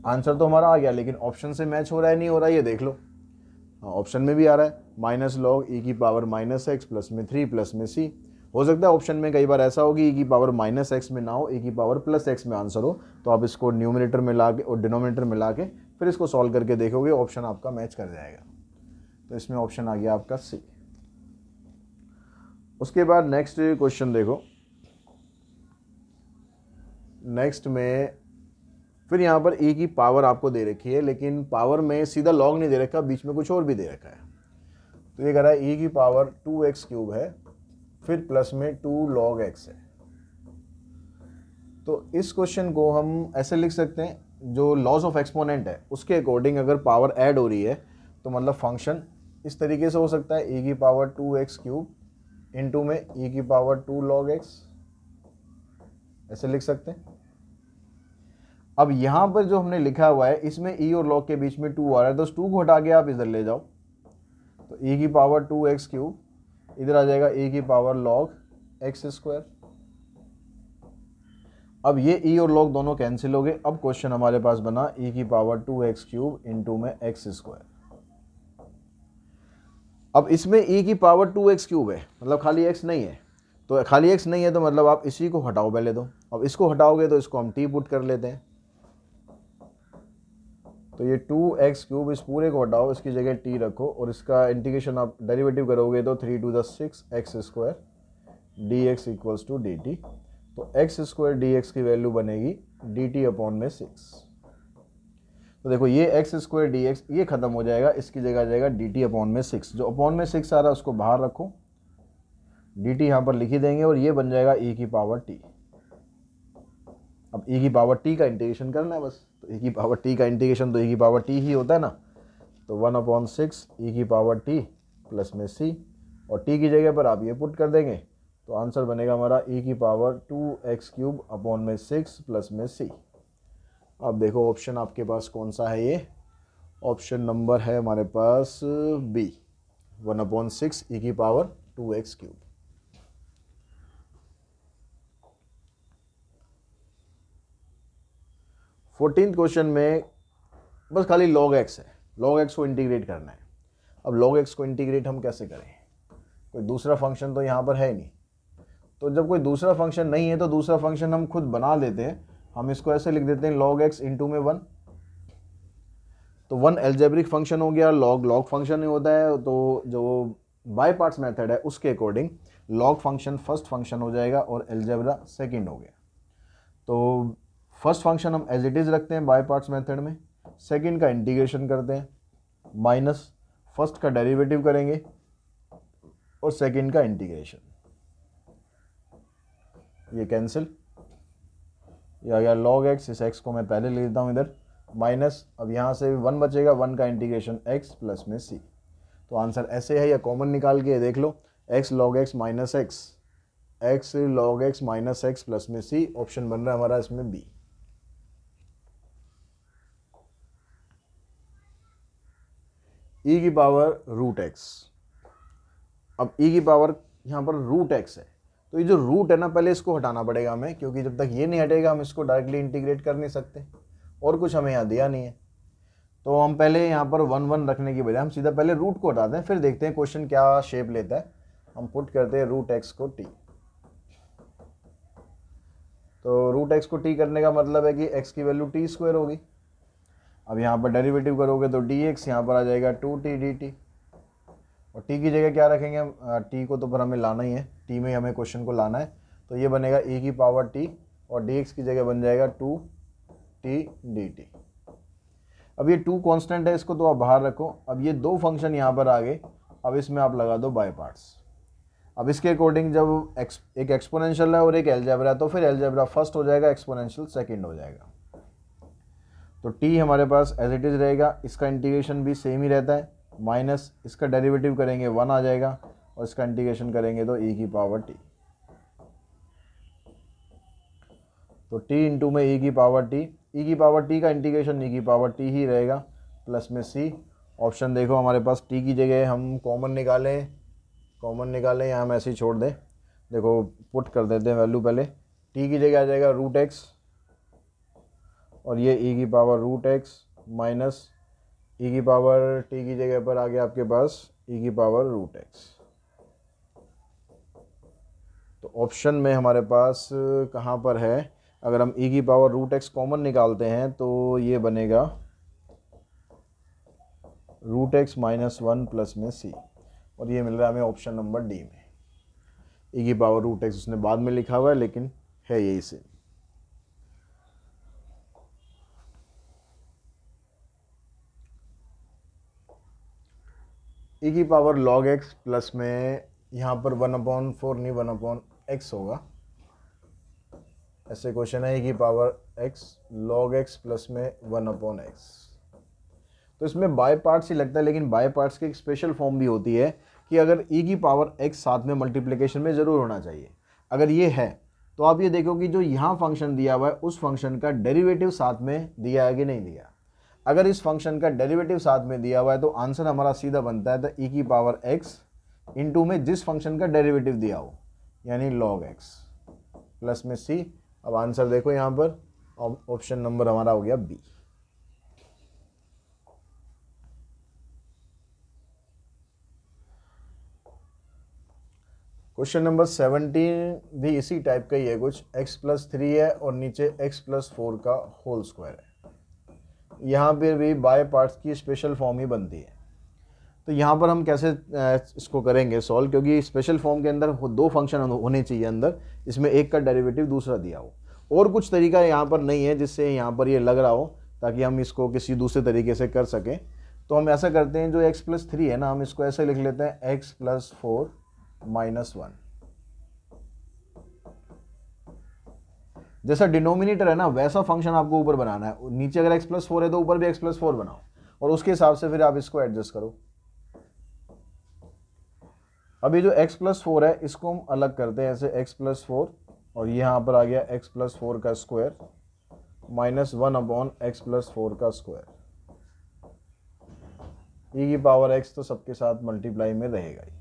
आंसर तो हमारा आ गया, लेकिन ऑप्शन से मैच हो रहा है नहीं हो रहा है ये देख लो। हाँ, ऑप्शन में भी आ रहा है -log e की पावर -x प्लस में 3 प्लस में c। हो सकता है ऑप्शन में कई बार ऐसा हो कि e की पावर -x में ना हो, e की पावर +x में आंसर हो, तो आप इसको न्यूमरेटर में ला के और डिनोमिनेटर में ला के फिर इसको सॉल्व करके देखोगे, ऑप्शन आपका मैच कर जाएगा। तो इसमें ऑप्शन आ गया आपका सी। उसके बाद नेक्स्ट क्वेश्चन देखो। नेक्स्ट में फिर यहाँ पर e की पावर आपको दे रखी है, लेकिन पावर में सीधा लॉग नहीं दे रखा, बीच में कुछ और भी दे रखा है। तो ये कह रहा है e की पावर 2x³ है, फिर प्लस में 2 log x है। तो इस क्वेश्चन को हम ऐसे लिख सकते हैं, जो लॉज ऑफ एक्सपोनेंट है उसके अकॉर्डिंग अगर पावर ऐड हो रही है तो मतलब फंक्शन इस तरीके से हो सकता है, e की पावर 2x³ इंटू में e की पावर 2 log x, ऐसे लिख सकते हैं। अब यहाँ पर जो हमने लिखा हुआ है इसमें e और log के बीच में 2 आ रहा है, तो उस 2 को हटा के आप इधर ले जाओ, तो e की पावर 2x³ इधर आ जाएगा e की पावर log x²। अब ये e और log दोनों कैंसिल हो गए। अब क्वेश्चन हमारे पास बना e की पावर 2x³ इंटू में x²। अब इसमें e की पावर 2x³ है, मतलब खाली x नहीं है, तो खाली x नहीं है तो मतलब आप इसी को हटाओ पहले। तो अब इसको हटाओगे तो इसको हम t पुट कर लेते हैं, तो ये 2x³ इस पूरे को हटाओ, इसकी जगह t रखो, और इसका इंटीग्रेशन आप डेरिवेटिव करोगे तो 3 to the 6 x² dx equals to dt। तो x² dx की वैल्यू बनेगी dt/6। तो देखो ये x² dx ये खत्म हो जाएगा, इसकी जगह आ जाएगा dt/6। जो अपॉन में 6 आ रहा है उसको बाहर रखो, dt यहाँ पर लिख ही देंगे, और ये बन जाएगा e की पावर t। अब e की पावर t का इंटीग्रेशन करना है बस। तो e की पावर t का इंटीग्रेशन तो e की पावर t ही होता है ना, तो 1/6 e की पावर t प्लस में c, और t की जगह पर आप ये पुट कर देंगे, तो आंसर बनेगा हमारा e की पावर 2x³ अपॉन में 6 प्लस में c। अब देखो ऑप्शन आपके पास कौन सा है, ये ऑप्शन नंबर है हमारे पास b, 1/6 e की पावर 2x³। 14th क्वेश्चन में बस खाली log x है, log x को इंटीग्रेट करना है। अब log x को इंटीग्रेट हम कैसे करें, कोई दूसरा फंक्शन तो यहाँ पर है ही नहीं। तो जब कोई दूसरा फंक्शन नहीं है तो दूसरा फंक्शन हम खुद बना लेते हैं। हम इसको ऐसे लिख देते हैं log x इंटू में 1। तो 1 एल्जेब्रिक फंक्शन हो गया, log फंक्शन ही होता है, तो जो बाय पार्ट्स मेथड है उसके according log function first function हो जाएगा और एल्जेब्रा सेकंड हो गया। तो फर्स्ट फंक्शन हम एज इट इज़ रखते हैं बाय पार्ट्स मेथड में, सेकंड का इंटीग्रेशन करते हैं, माइनस फर्स्ट का डेरिवेटिव करेंगे और सेकंड का इंटीग्रेशन, ये कैंसिल, ये आ गया log x। इस x को मैं पहले ले लेता हूँ इधर, माइनस अब यहाँ से 1 बचेगा, 1 का इंटीग्रेशन x प्लस में c। तो आंसर ऐसे है, या कॉमन निकाल के देख लो, x log x minus x, x log x minus x plus में c। ऑप्शन बन रहा है हमारा इसमें b। e की पावर √x। अब e की पावर यहाँ पर √x है, तो ये जो रूट है ना, पहले इसको हटाना पड़ेगा हमें, क्योंकि जब तक ये नहीं हटेगा हम इसको डायरेक्टली इंटीग्रेट कर नहीं सकते, और कुछ हमें यहाँ दिया नहीं है। तो हम पहले यहाँ पर 1 रखने की बजाय हम सीधा पहले रूट को हटाते हैं, फिर देखते हैं क्वेश्चन क्या शेप लेता है। हम पुट करते हैं √x को t। तो √x को t करने का मतलब है कि x की वैल्यू t² होगी। अब यहाँ पर डेरिवेटिव करोगे तो dx यहाँ पर आ जाएगा 2t dt, और t की जगह क्या रखेंगे हम, t को तो पर हमें लाना ही है, t में हमें क्वेश्चन को लाना है, तो ये बनेगा e की पावर t और dx की जगह बन जाएगा 2t dt। अब ये 2 कांस्टेंट है, इसको तो आप बाहर रखो। अब ये दो फंक्शन यहाँ पर आ गए, अब इसमें आप लगा दो बाय पार्ट्स। अब इसके अकॉर्डिंग जब एक एक्सपोनेंशियल है और एक एलजेब्रा है, तो फिर एलजेब्रा फर्स्ट हो जाएगा, एक्सपोनेंशियल सेकंड हो जाएगा। तो t हमारे पास एज इट इज़ रहेगा, इसका इंटीग्रेशन भी सेम ही रहता है, माइनस इसका डेरिवेटिव करेंगे 1 आ जाएगा, और इसका इंटीग्रेशन करेंगे तो e की पावर t। तो t इंटू में e की पावर t का इंटीग्रेशन e की पावर t ही रहेगा, प्लस में c। ऑप्शन देखो हमारे पास t की जगह हम कॉमन निकालें या हम ऐसे ही छोड़ दें। देखो पुट कर देते हैं वैल्यू पहले, t की जगह आ जाएगा √x, और ये e की पावर √x माइनस e की पावर t की जगह पर आ गया आपके पास e की पावर √x। तो ऑप्शन में हमारे पास कहाँ पर है, अगर हम e की पावर √x कॉमन निकालते हैं तो ये बनेगा √x माइनस 1 प्लस में c, और ये मिल रहा है हमें ऑप्शन नंबर डी में। e की पावर √x उसने बाद में लिखा हुआ है, लेकिन है यही से। e की पावर log x प्लस में यहाँ पर 1/4 नहीं 1/x होगा, ऐसे क्वेश्चन है। e की power x log x plus में 1/x, तो इसमें बाय पार्ट्स ही लगता है, लेकिन बाय पार्ट्स की एक स्पेशल फॉर्म भी होती है कि अगर e की पावर x साथ में मल्टीप्लिकेशन में ज़रूर होना चाहिए। अगर ये है तो आप ये देखो कि जो यहाँ फंक्शन दिया हुआ है उस फंक्शन का डेरिवेटिव साथ में दिया है कि नहीं दिया। अगर इस फंक्शन का डेरिवेटिव साथ में दिया हुआ है तो आंसर हमारा सीधा बनता है तो e की पावर x इंटू में जिस फंक्शन का डेरिवेटिव दिया हो, यानी log x प्लस में c। अब आंसर देखो यहाँ पर, ऑप्शन नंबर हमारा हो गया बी। क्वेश्चन नंबर 17 भी इसी टाइप का ही है कुछ, x प्लस 3 है और नीचे x प्लस 4 का होल स्क्वायर है। यहाँ पर भी बाय पार्ट्स की स्पेशल फॉर्म ही बनती है। तो यहाँ पर हम कैसे इसको करेंगे सॉल्व, क्योंकि स्पेशल फॉर्म के अंदर दो फंक्शन होने चाहिए अंदर, इसमें एक का डेरिवेटिव दूसरा दिया हो, और कुछ तरीका यहाँ पर नहीं है जिससे यहाँ पर ये लग रहा हो, ताकि हम इसको किसी दूसरे तरीके से कर सकें। तो हम ऐसा करते हैं, जो x प्लस 3 है ना, हम इसको ऐसे लिख लेते हैं x प्लस 4 माइनस 1। जैसा डिनोमिनेटर है ना वैसा फंक्शन आपको ऊपर बनाना है। नीचे अगर x प्लस 4 है तो ऊपर भी x प्लस 4 बनाओ, और उसके हिसाब से फिर आप इसको एडजस्ट करो। अभी जो x प्लस 4 है इसको हम अलग करते हैं, ऐसे x प्लस 4, और यहाँ पर आ गया x प्लस 4 का स्क्वायर माइनस 1/x प्लस 4 का स्क्वायर। e की पावर x तो सबके साथ मल्टीप्लाई में रहेगा ही,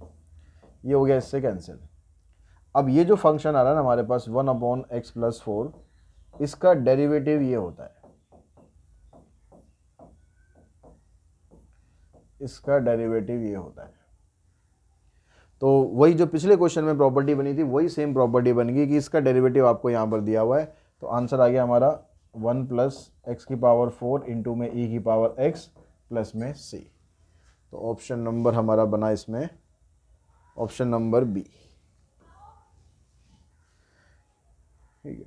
ये हो गया इससे कैंसिल। अब ये जो फंक्शन आ रहा है ना हमारे पास 1/x प्लस 4, इसका डेरिवेटिव ये होता है, इसका डेरिवेटिव ये होता है। तो वही जो पिछले क्वेश्चन में प्रॉपर्टी बनी थी वही सेम प्रॉपर्टी बन गई कि इसका डेरिवेटिव आपको यहाँ पर दिया हुआ है। तो आंसर आ गया हमारा 1 प्लस x की पावर 4 इंटू में e की पावर x प्लस में c। तो ऑप्शन नंबर हमारा बना इसमें ऑप्शन नंबर बी। ठीक है,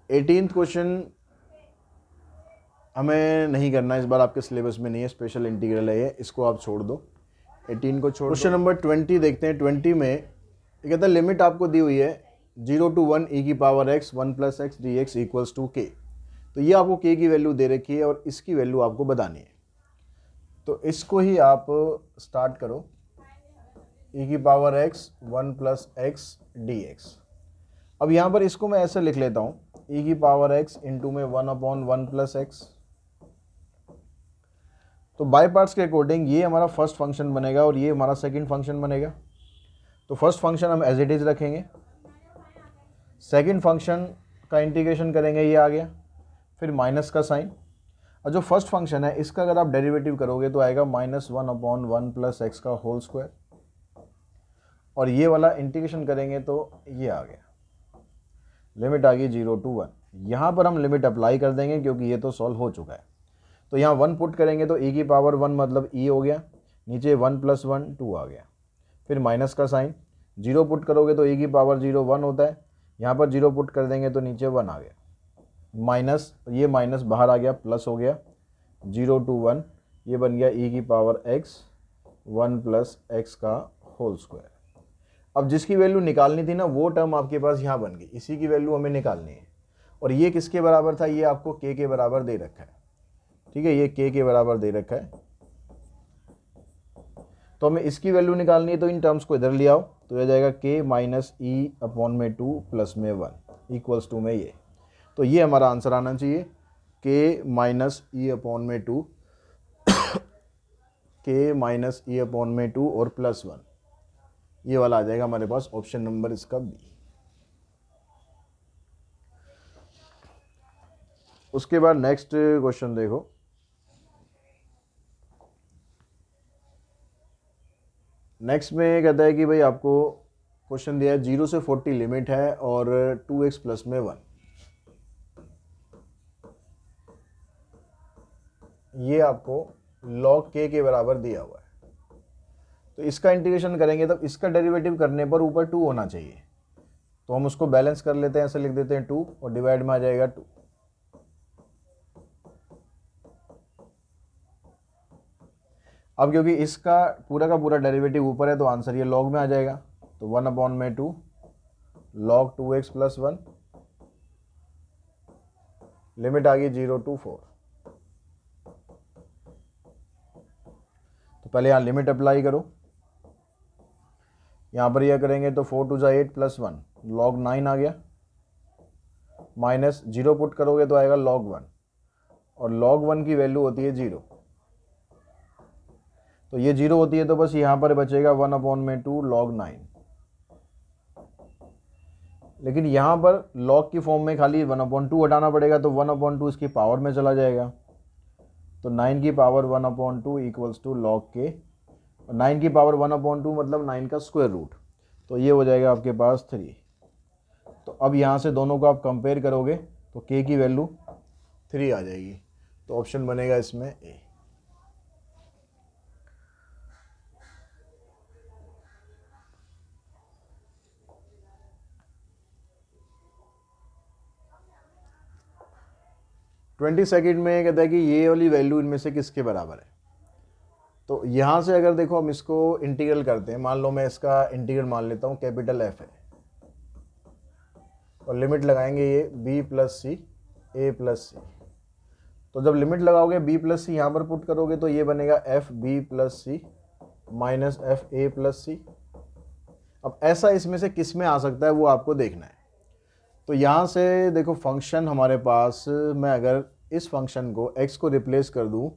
एटीन्थ क्वेश्चन हमें नहीं करना इस बार, आपके सिलेबस में नहीं है, स्पेशल इंटीग्रल है ये, इसको आप छोड़ दो, 18 को छोड़। क्वेश्चन नंबर 20 देखते हैं। 20 में ये कहता है लिमिट आपको दी हुई है 0 to 1 e की power x 1 plus x dx equals to k। तो ये आपको k की वैल्यू दे रखी है और इसकी वैल्यू आपको बतानी है। तो इसको ही आप स्टार्ट करो, e की power x 1 plus x dx। अब यहाँ पर इसको मैं ऐसे लिख लेता हूँ, e की पावर x इंटू में 1/1 प्लस x। तो बाय पार्ट्स के अकॉर्डिंग ये हमारा फर्स्ट फंक्शन बनेगा और ये हमारा सेकंड फंक्शन बनेगा। तो फर्स्ट फंक्शन हम एज इट इज रखेंगे, सेकंड फंक्शन का इंटीग्रेशन करेंगे, ये आ गया, फिर माइनस का साइन। और जो फर्स्ट फंक्शन है इसका अगर आप डेरिवेटिव करोगे तो आएगा -1/1 प्लस x का होल स्क्वायर। और ये वाला इंटीग्रेशन करेंगे तो ये आ गया, लिमिट आ गई 0 to 1। यहाँ पर हम लिमिट अप्लाई कर देंगे क्योंकि ये तो सॉल्व हो चुका है। तो यहाँ 1 पुट करेंगे तो e की पावर 1 मतलब e हो गया, नीचे 1 + 1 2 आ गया, फिर माइनस का साइन। 0 पुट करोगे तो e की पावर 0 1 होता है, यहाँ पर 0 पुट कर देंगे तो नीचे 1 आ गया, माइनस, ये माइनस बाहर आ गया, प्लस हो गया, 0 to 1 ये बन गया e की पावर x 1 + x का होल स्क्वायर। अब जिसकी वैल्यू निकालनी थी ना वो टर्म आपके पास यहाँ बन गई, इसी की वैल्यू हमें निकालनी है। और ये किसके बराबर था, ये आपको k के बराबर दे रखा है, ठीक है, ये k के बराबर दे रखा है। तो हमें इसकी वैल्यू निकालनी है, तो इन टर्म्स को इधर ले आओ, तो यह जाएगा k - e/2 + में 1 इक्वल्स टू में ये। तो ये हमारा आंसर आना चाहिए, k - e/2 k - e/2 और +1, ये वाला आ जाएगा हमारे पास ऑप्शन नंबर इसका बी। उसके बाद नेक्स्ट क्वेश्चन देखो, नेक्स्ट में कहता है कि भाई आपको क्वेश्चन दिया है 0 से 40 लिमिट है और 2x + में 1, ये आपको log k के बराबर दिया हुआ है। तो इसका इंटीग्रेशन करेंगे तब इसका डेरिवेटिव करने पर ऊपर 2 होना चाहिए, तो हम उसको बैलेंस कर लेते हैं, ऐसे लिख देते हैं 2 और डिवाइड में आ जाएगा 2। अब क्योंकि इसका पूरा का पूरा डेरिवेटिव ऊपर है तो आंसर ये log में आ जाएगा, तो 1/2 log 2x + 1, लिमिट आ गई 0 to 4। तो पहले यहाँ लिमिट अप्लाई करो, यहाँ पर यह करेंगे तो 4 × 8 + 1 log 9 आ गया, माइनस 0 पुट करोगे तो आएगा log 1, और log 1 की वैल्यू होती है 0, तो ये 0 होती है तो बस यहाँ पर बचेगा 1/2 log 9। लेकिन यहाँ पर log की फॉर्म में खाली 1/2 हटाना पड़ेगा, तो 1/2 इसकी पावर में चला जाएगा, तो 9 की power 1/2 equals to log k, और 9 की पावर 1/2 मतलब 9 का स्क्वायर रूट, तो ये हो जाएगा आपके पास 3। तो अब यहाँ से दोनों को आप कंपेयर करोगे तो k की वैल्यू 3 आ जाएगी, तो ऑप्शन बनेगा इसमें ए। ट्वेंटी सेकेंड में कहता है कि ये वाली वैल्यू इनमें से किसके बराबर है। तो यहाँ से अगर देखो हम इसको इंटीग्रल करते हैं, मान लो मैं इसका इंटीग्रल मान लेता हूँ कैपिटल F है, और लिमिट लगाएंगे ये b + c a + c। तो जब लिमिट लगाओगे b + c यहाँ पर पुट करोगे तो ये बनेगा fb + c minus fa + c। अब ऐसा इसमें से किस में आ सकता है वो आपको देखना है। तो यहाँ से देखो फंक्शन हमारे पास, मैं अगर इस फंक्शन को x को रिप्लेस कर दूँ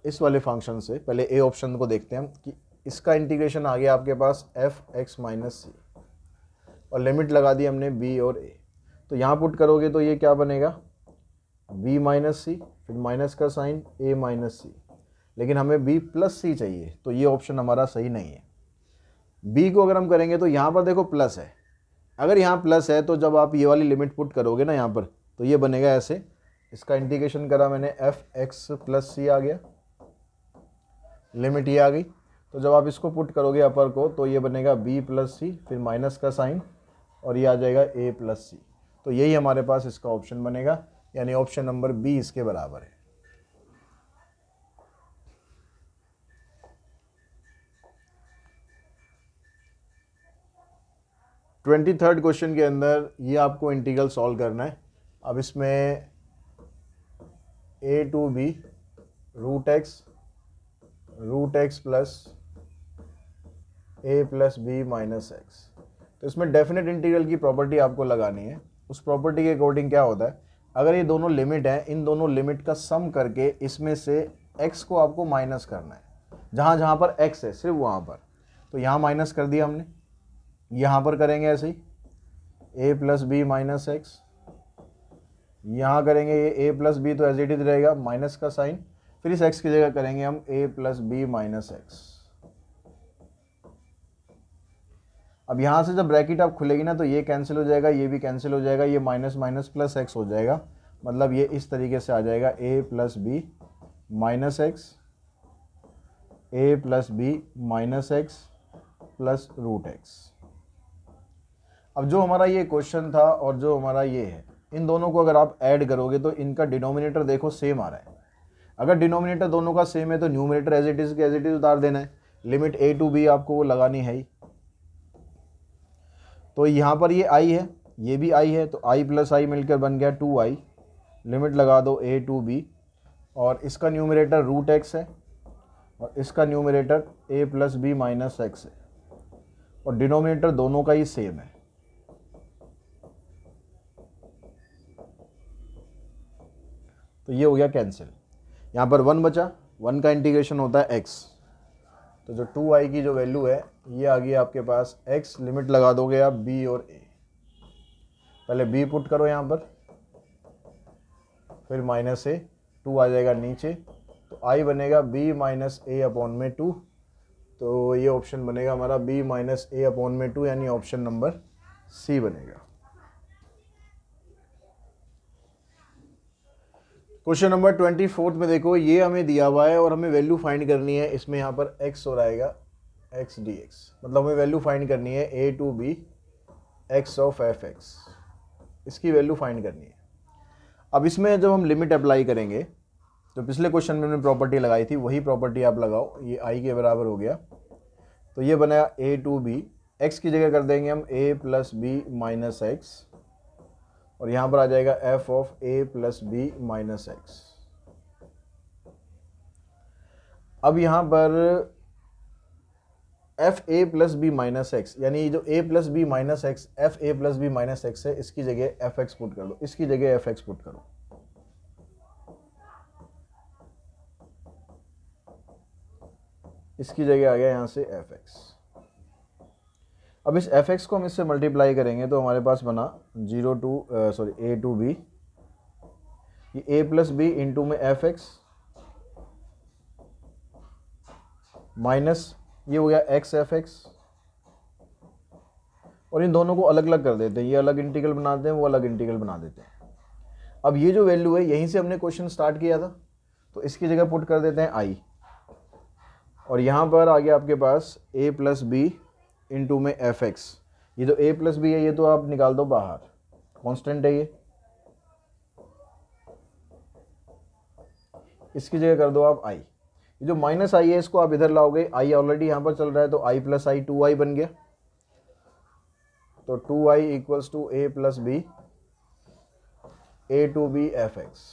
इस वाले फंक्शन से, पहले ए ऑप्शन को देखते हैं हम कि इसका इंटीग्रेशन आ गया आपके पास f(x - c) और लिमिट लगा दी हमने b और a। तो यहाँ पुट करोगे तो ये क्या बनेगा b - c, फिर माइनस का साइन a - c, लेकिन हमें b + c चाहिए, तो ये ऑप्शन हमारा सही नहीं है। b को अगर हम करेंगे तो यहाँ पर देखो प्लस है, अगर यहाँ प्लस है तो जब आप ये वाली लिमिट पुट करोगे ना यहाँ पर, तो ये बनेगा ऐसे, इसका इंटीग्रेशन करा मैंने f(x + c) आ गया, लिमिट ये आ गई। तो जब आप इसको पुट करोगे अपर को तो ये बनेगा b + c, फिर माइनस का साइन, और ये आ जाएगा a + c। तो यही हमारे पास इसका ऑप्शन बनेगा, यानी ऑप्शन नंबर बी इसके बराबर है। ट्वेंटी थर्ड क्वेश्चन के अंदर ये आपको इंटीग्रल सॉल्व करना है। अब इसमें a to b √x + a + b - x। तो इसमें डेफिनेट इंटीग्रल की प्रॉपर्टी आपको लगानी है। उस प्रॉपर्टी के अकॉर्डिंग क्या होता है, अगर ये दोनों लिमिट हैं, इन दोनों लिमिट का सम करके इसमें से x को आपको माइनस करना है, जहाँ जहाँ पर x है सिर्फ वहाँ पर। तो यहाँ माइनस कर दिया हमने, यहाँ पर करेंगे ऐसे ही a + b - x, यहाँ करेंगे ये a + b, तो एज इट इज रहेगा माइनस का साइन, फिर इस x की जगह करेंगे हम a + b - x। अब यहाँ से जब ब्रैकेट आप खुलेगी ना तो ये कैंसिल हो जाएगा, ये भी कैंसिल हो जाएगा, ये माइनस माइनस प्लस एक्स हो जाएगा, मतलब ये इस तरीके से आ जाएगा a plus b minus x, a plus b minus x plus root x. अब जो हमारा ये क्वेश्चन था और जो हमारा ये है, इन दोनों को अगर आप ऐड करोगे तो इनका डिनोमिनेटर देखो सेम आ रहा है। अगर डिनोमिनेटर दोनों का सेम है तो न्यूमरेटर एज इट इज उतार देना है। लिमिट a टू b आपको वो लगानी है ही। तो यहाँ पर ये i है, ये भी i है, तो i प्लस आई मिलकर बन गया 2i। लिमिट लगा दो a टू b, और इसका न्यूमरेटर रूट एक्स है और इसका numerator a plus b minus x है, और डिनोमिनेटर दोनों का ही सेम है। तो ये हो गया कैंसिल। यहाँ पर 1 बचा, 1 का इंटीग्रेशन होता है x, तो जो 2i की जो वैल्यू है ये आ गई आपके पास x। लिमिट लगा दोगे आप b और a, पहले b पुट करो यहाँ पर, फिर माइनस a, 2 आ जाएगा नीचे, तो i बनेगा b माइनस a अपॉन में 2। तो ये ऑप्शन बनेगा हमारा b माइनस a अपॉन में 2, यानी ऑप्शन नंबर c बनेगा। क्वेश्चन नंबर 24 में देखो, ये हमें दिया हुआ है और हमें वैल्यू फाइंड करनी है। इसमें यहाँ पर x हो रहेगा x dx, मतलब हमें वैल्यू फाइंड करनी है a to b x of fx, इसकी वैल्यू फाइंड करनी है। अब इसमें जब हम लिमिट अप्लाई करेंगे तो पिछले क्वेश्चन में हमने प्रॉपर्टी लगाई थी, वही प्रॉपर्टी आप लगाओ। ये i के बराबर हो गया, तो ये बना a टू b, x की जगह कर देंगे हम a plus b minus x, और यहाँ पर आ जाएगा f of a plus b minus x. अब यहाँ पर f a plus b minus x, यानी जो a plus b minus x f a plus b minus x है, इसकी जगह f x पुट कर दो, इसकी जगह f x पुट करो। इसकी जगह आ गया यहाँ से f x। अब इस f x को हम इससे मल्टीप्लाई करेंगे तो हमारे पास बना a टू b, ये a प्लस बी इंटू में f x माइनस ये हो गया x f x, और इन दोनों को अलग अलग कर देते हैं, ये अलग इंटीग्रल बनाते हैं, वो अलग इंटीग्रल बना देते हैं। अब ये जो वैल्यू है यहीं से हमने क्वेश्चन स्टार्ट किया था, तो इसकी जगह पुट कर देते हैं i, और यहाँ पर आ गया आपके पास a प्लस बी इंटू में एफ एक्स। ये जो a प्लस बी है ये तो आप निकाल दो बाहर, कांस्टेंट है ये, इसकी जगह कर दो आप i। ये जो माइनस i है इसको आप इधर लाओगे, i ऑलरेडी यहाँ पर चल रहा है, तो i प्लस आई 2i बन गया, तो 2i equals to a plus b a to b f x.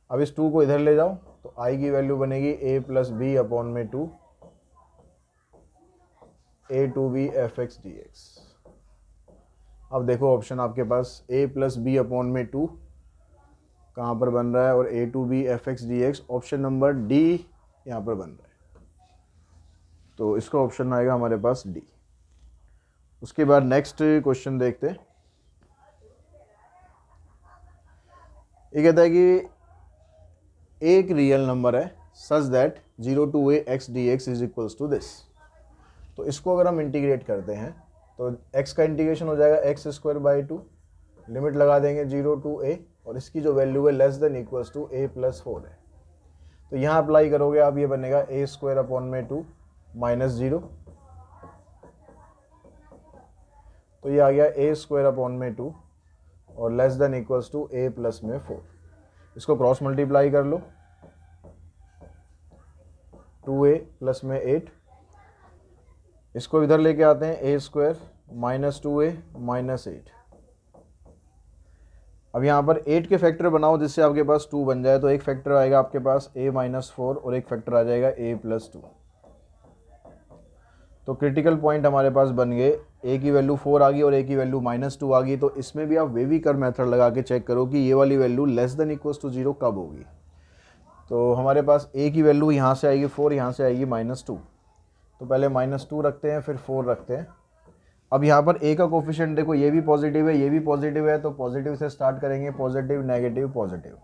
अब इस 2 को इधर ले जाओ तो i की वैल्यू बनेगी a प्लस बी अपॉन में 2 a to b f x d x. अब देखो ऑप्शन आपके पास a प्लस बी अपॉन में 2 कहाँ पर बन रहा है, और a to b f x d x option number d यहाँ पर बन रहा है, तो इसका ऑप्शन आएगा हमारे पास डी। उसके बाद नेक्स्ट क्वेश्चन देखते हैं। ये कहता है कि एक रियल नंबर है such that 0 to a x dx is equals to this. तो इसको अगर हम इंटीग्रेट करते हैं तो x का इंटीग्रेशन हो जाएगा एक्स स्क्वायर बाई 2, लिमिट लगा देंगे 0 टू a, और इसकी जो वैल्यू है less than equals to a plus 4 है। तो यहाँ अप्लाई करोगे आप, ये बनेगा a स्क्वायर अपॉन में 2 माइनस 0, तो ये आ गया a स्क्वायर अपॉन में 2 और less than equals to a plus में 4। इसको क्रॉस मल्टीप्लाई कर लो, 2a प्लस में 8, इसको इधर लेके आते हैं a square minus 2a minus 8। अब यहाँ पर 8 के फैक्टर बनाओ जिससे आपके पास 2 बन जाए, तो एक फैक्टर आएगा आपके पास a माइनस 4 और एक फैक्टर आ जाएगा a प्लस 2। तो क्रिटिकल पॉइंट हमारे पास बन गए, a की वैल्यू 4 आ गई और a की वैल्यू माइनस 2 आ गई। तो इसमें भी आप वेवी कर्व मेथड लगा के चेक करो कि ये वाली value less than equals to 0 कब होगी। तो हमारे पास a की वैल्यू यहाँ से आएगी 4, यहाँ से आएगी माइनस 2, तो पहले माइनस 2 रखते हैं फिर 4 रखते हैं। अब यहाँ पर a का कोफिशिएंट देखो, ये भी पॉजिटिव है ये भी पॉजिटिव है, तो पॉजिटिव से स्टार्ट करेंगे, पॉजिटिव नेगेटिव पॉजिटिव।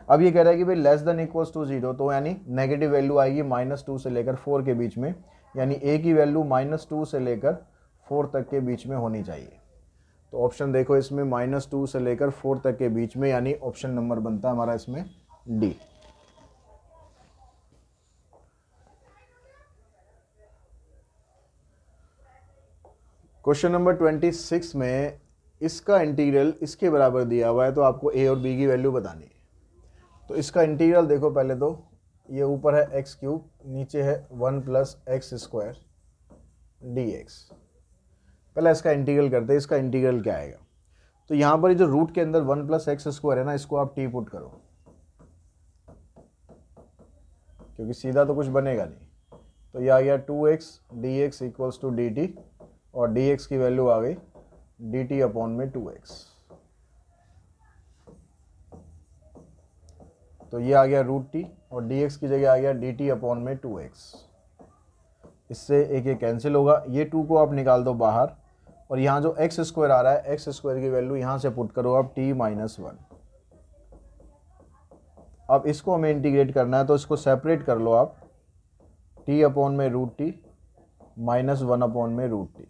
अब ये कह रहा है कि भाई लेस देन इक्वल्स टू 0, तो यानी नेगेटिव वैल्यू आएगी माइनस 2 से लेकर 4 के बीच में, यानी a की वैल्यू -2 से लेकर 4 तक के बीच में होनी चाहिए। तो ऑप्शन देखो इसमें -2 से लेकर 4 तक के बीच में, यानी ऑप्शन नंबर बनता है हमारा इसमें डी। क्वेश्चन नंबर 26 में इसका इंटीग्रल इसके बराबर दिया हुआ है, तो आपको a और b की वैल्यू बतानी है। तो इसका इंटीग्रल देखो, पहले तो ये ऊपर है x3, नीचे है 1 + x² dx। पहले इसका इंटीग्रल करते हैं, इसका इंटीग्रल क्या आएगा। तो यहाँ पर जो रूट के अंदर 1 + x² है ना, इसको आप t पुट करो, क्योंकि सीधा तो कुछ बनेगा नहीं। तो ये आ गया 2x dx = dt, और dx की वैल्यू आ गई dt/2x। तो ये आ गया √t, और dx की जगह आ गया dt/2x। इससे एक कैंसिल होगा, ये 2 को आप निकाल दो बाहर, और यहाँ जो x² आ रहा है, x² की वैल्यू यहाँ से पुट करो आप t - 1। अब इसको हमें इंटीग्रेट करना है, तो इसको सेपरेट कर लो आप, t/√t -1/√t।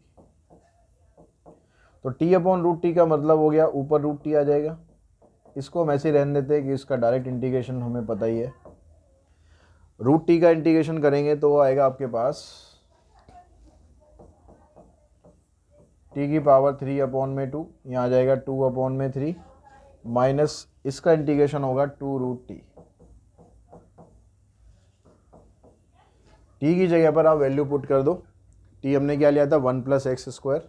तो t/√t का मतलब हो गया ऊपर √t आ जाएगा। इसको हम ऐसे रहने देते हैं कि इसका डायरेक्ट इंटीग्रेशन हमें पता ही है। √t का इंटीग्रेशन करेंगे तो वो आएगा आपके पास t की पावर 3/2, यहाँ आ जाएगा 2/3, माइनस इसका इंटीग्रेशन होगा 2√t। t की जगह पर आप वैल्यू पुट कर दो। t हमने क्या लिया था, 1 + x²,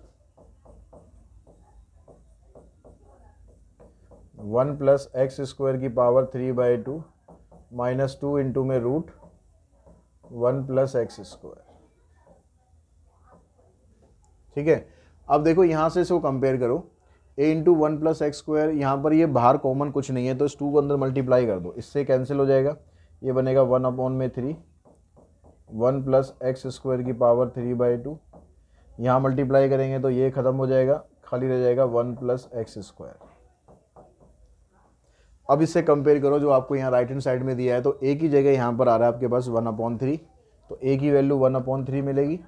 1 + x² की पावर 3/2 -2 इंटू में रूट 1 + x²। ठीक है। अब देखो यहाँ से इसको कंपेयर करो, a × 1 + x², यहाँ पर ये बाहर कॉमन कुछ नहीं है, तो इस 2 को अंदर मल्टीप्लाई कर दो, इससे कैंसिल हो जाएगा। ये बनेगा 1/3, 1 + x² की पावर 3/2, यहाँ मल्टीप्लाई करेंगे तो ये ख़त्म हो जाएगा, खाली रह जाएगा 1 + x²। अब इससे कंपेयर करो जो आपको यहाँ राइट हैंड साइड में दिया है, तो a की जगह यहाँ पर आ रहा है आपके पास 1/3, तो a की वैल्यू 1/3 मिलेगी,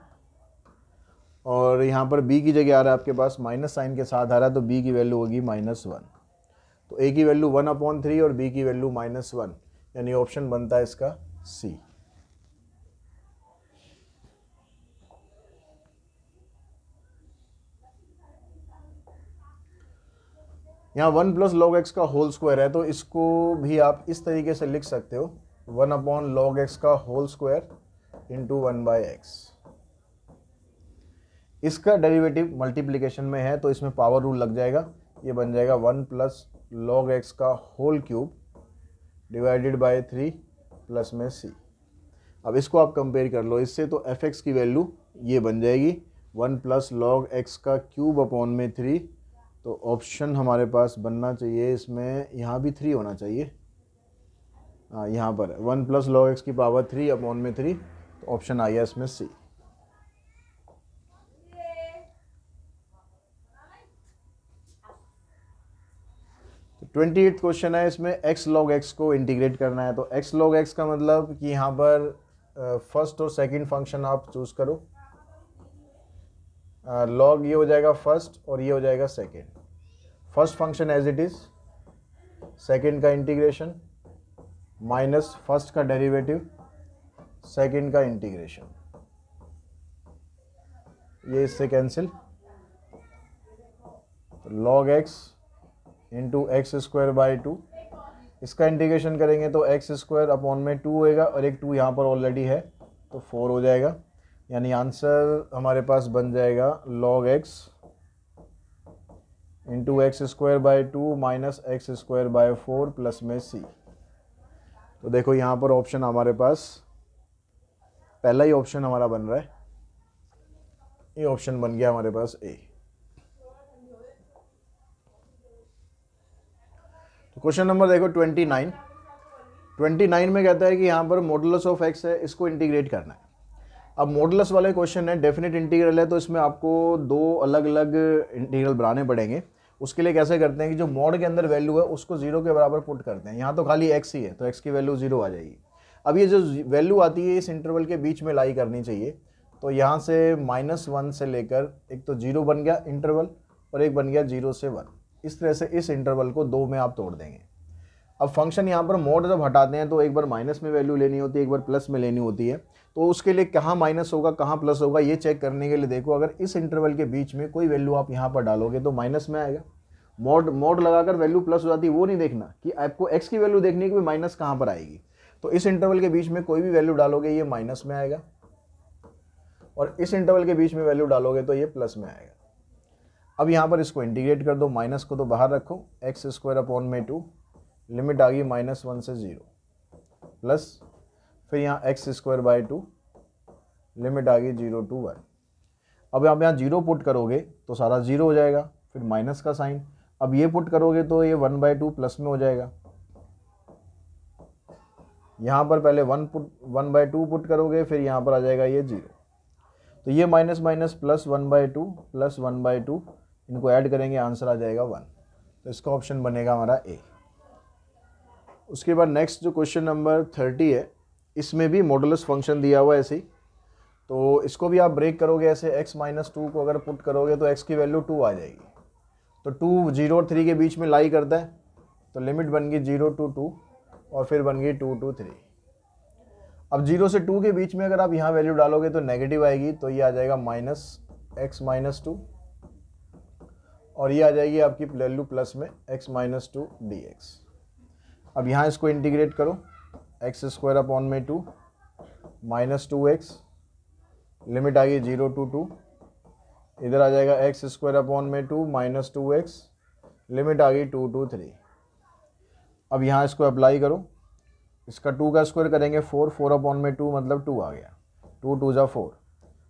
और यहाँ पर b की जगह आ रहा है आपके पास माइनस साइन के साथ आ रहा है, तो b की वैल्यू होगी -1। तो a की वैल्यू 1/3 और b की वैल्यू -1, यानी ऑप्शन बनता है इसका c। यहाँ 1 + log x का होल स्क्वायर है, तो इसको भी आप इस तरीके से लिख सकते हो, 1/log x का होल स्क्वायर इंटू 1/x। इसका डेरिवेटिव मल्टीप्लिकेशन में है, तो इसमें पावर रूल लग जाएगा, ये बन जाएगा 1 + log x का whole cube divided by 3 plus में c। अब इसको आप कंपेयर कर लो इससे, तो fx की वैल्यू ये बन जाएगी 1 + log x का क्यूब/3। तो ऑप्शन हमारे पास बनना चाहिए इसमें, यहाँ भी 3 होना चाहिए, हाँ यहाँ पर 1 + log x की पावर 3/3, तो ऑप्शन आ गया इसमें सी। तो 28 क्वेश्चन है, इसमें x log x को इंटीग्रेट करना है। तो x log x का मतलब कि यहाँ पर फर्स्ट और सेकंड फंक्शन आप चूज करो। लॉग ये हो जाएगा फर्स्ट और ये हो जाएगा second. First function as it is, second का इंटीग्रेशन माइनस फर्स्ट का डेरिवेटिव, सेकंड का इंटीग्रेशन, ये इससे cancel. Log x into x²/2, इसका इंटीग्रेशन करेंगे तो x²/2 होएगा, और एक 2 यहाँ पर ऑलरेडी है तो 4 हो जाएगा, यानी आंसर हमारे पास बन जाएगा log x into x²/2 minus x²/4 plus में c। तो देखो यहाँ पर ऑप्शन हमारे पास पहला ही ऑप्शन हमारा बन रहा है, ये ऑप्शन बन गया हमारे पास ए। तो क्वेश्चन नंबर देखो 29 में कहता है कि यहाँ पर मॉडुलस ऑफ x है, इसको इंटीग्रेट करना है। अब मॉडुलस वाले क्वेश्चन है, डेफिनेट इंटीग्रल है, तो इसमें आपको दो अलग अलग इंटीग्रल बनाने पड़ेंगे। उसके लिए कैसे करते हैं कि जो मॉड के अंदर वैल्यू है उसको 0 के बराबर पुट करते हैं। यहाँ तो खाली x ही है, तो x की वैल्यू 0 आ जाएगी। अब ये जो वैल्यू आती है इस इंटरवल के बीच में लाई करनी चाहिए, तो यहाँ से -1 से लेकर एक तो 0 बन गया इंटरवल और एक बन गया 0 से 1। इस तरह से इस इंटरवल को 2 में आप तोड़ देंगे। अब फंक्शन यहाँ पर मोड जब हटाते हैं तो एक बार माइनस में वैल्यू लेनी होती है, एक बार प्लस में लेनी होती है। तो उसके लिए कहाँ माइनस होगा कहाँ प्लस होगा ये चेक करने के लिए देखो, अगर इस इंटरवल के बीच में कोई वैल्यू आप यहाँ पर डालोगे तो माइनस में आएगा। मोड लगाकर वैल्यू प्लस हो जाती है वो नहीं देखना कि आपको एक्स की वैल्यू देखनी है कि माइनस कहाँ पर आएगी। तो इस इंटरवल के बीच में कोई भी वैल्यू डालोगे ये माइनस में आएगा और इस इंटरवल के बीच में वैल्यू डालोगे तो ये प्लस में आएगा। अब यहाँ पर इसको इंटीग्रेट कर दो, माइनस को तो बाहर रखो, x² लिमिट आ गई -1 से 0 प्लस फिर यहाँ x² लिमिट आ गई 0 to 1। अब आप यहाँ 0 पुट करोगे तो सारा 0 हो जाएगा, फिर माइनस का साइन। अब ये पुट करोगे तो ये 1/2 प्लस में हो जाएगा। यहाँ पर पहले 1/2 पुट करोगे, फिर यहाँ पर आ जाएगा ये 0। तो ये माइनस माइनस प्लस 1/2 प्लस 1/2 इनको ऐड करेंगे, आंसर आ जाएगा 1। तो इसका ऑप्शन बनेगा हमारा ए। उसके बाद नेक्स्ट जो क्वेश्चन नंबर 30 है, इसमें भी मॉडुलस फंक्शन दिया हुआ है ऐसे ही। तो इसको भी आप ब्रेक करोगे ऐसे, x-2 को अगर पुट करोगे तो x की वैल्यू 2 आ जाएगी। तो 2 0 और 3 के बीच में लाई करता है, तो लिमिट बन गई 0 to 2 और फिर बन गई 2 to 3। अब 0 से 2 के बीच में अगर आप यहाँ वैल्यू डालोगे तो नेगेटिव आएगी, तो ये आ जाएगा -x-2 और ये आ जाएगी आपकी वैल्यू प्लस में x-2 dx। अब यहाँ इसको इंटीग्रेट करो, x² -2x लिमिट आ गई 0 to 2, इधर आ जाएगा x² -2x लिमिट आ गई 2 to 3। अब यहाँ इसको अप्लाई करो, इसका 2 का स्क्वायर करेंगे 4/2 मतलब 2 आ गया, 2 2 जा 4।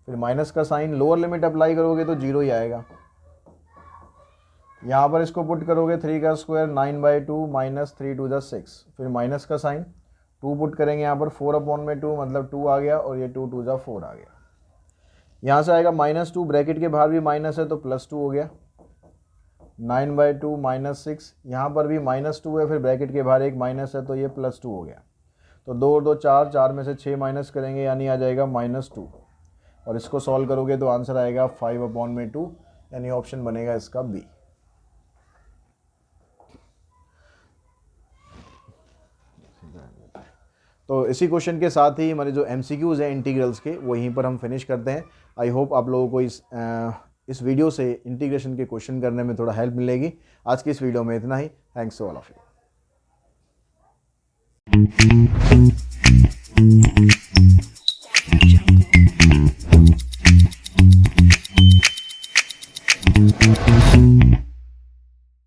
फिर माइनस का साइन, लोअर लिमिट अप्लाई करोगे तो 0 ही आएगा। यहाँ पर इसको पुट करोगे 3 का स्क्वायर 9/2 माइनस 3 2 जा 6, फिर माइनस का साइन, 2 पुट करेंगे यहाँ पर 4/2 मतलब 2 आ गया और ये 2 2 जा 4 आ गया। यहाँ से आएगा -2, ब्रैकेट के बाहर भी माइनस है तो +2 हो गया, 9/2 माइनस 6, यहाँ पर भी -2 है, फिर ब्रैकेट के बाहर एक माइनस है तो ये +2 हो गया। तो 2 और 2 4, 4 में से 6 माइनस करेंगे यानी आ जाएगा -2 और इसको सॉल्व करोगे तो आंसर आएगा 5/2 यानी ऑप्शन बनेगा इसका बी। तो इसी क्वेश्चन के साथ ही हमारे जो MCQs हैं इंटीग्रल्स के वो यहीं पर हम फिनिश करते हैं। आई होप आप लोगों को इस वीडियो से इंटीग्रेशन के क्वेश्चन करने में थोड़ा हेल्प मिलेगी। आज की इस वीडियो में इतना ही। Thanks to all of you.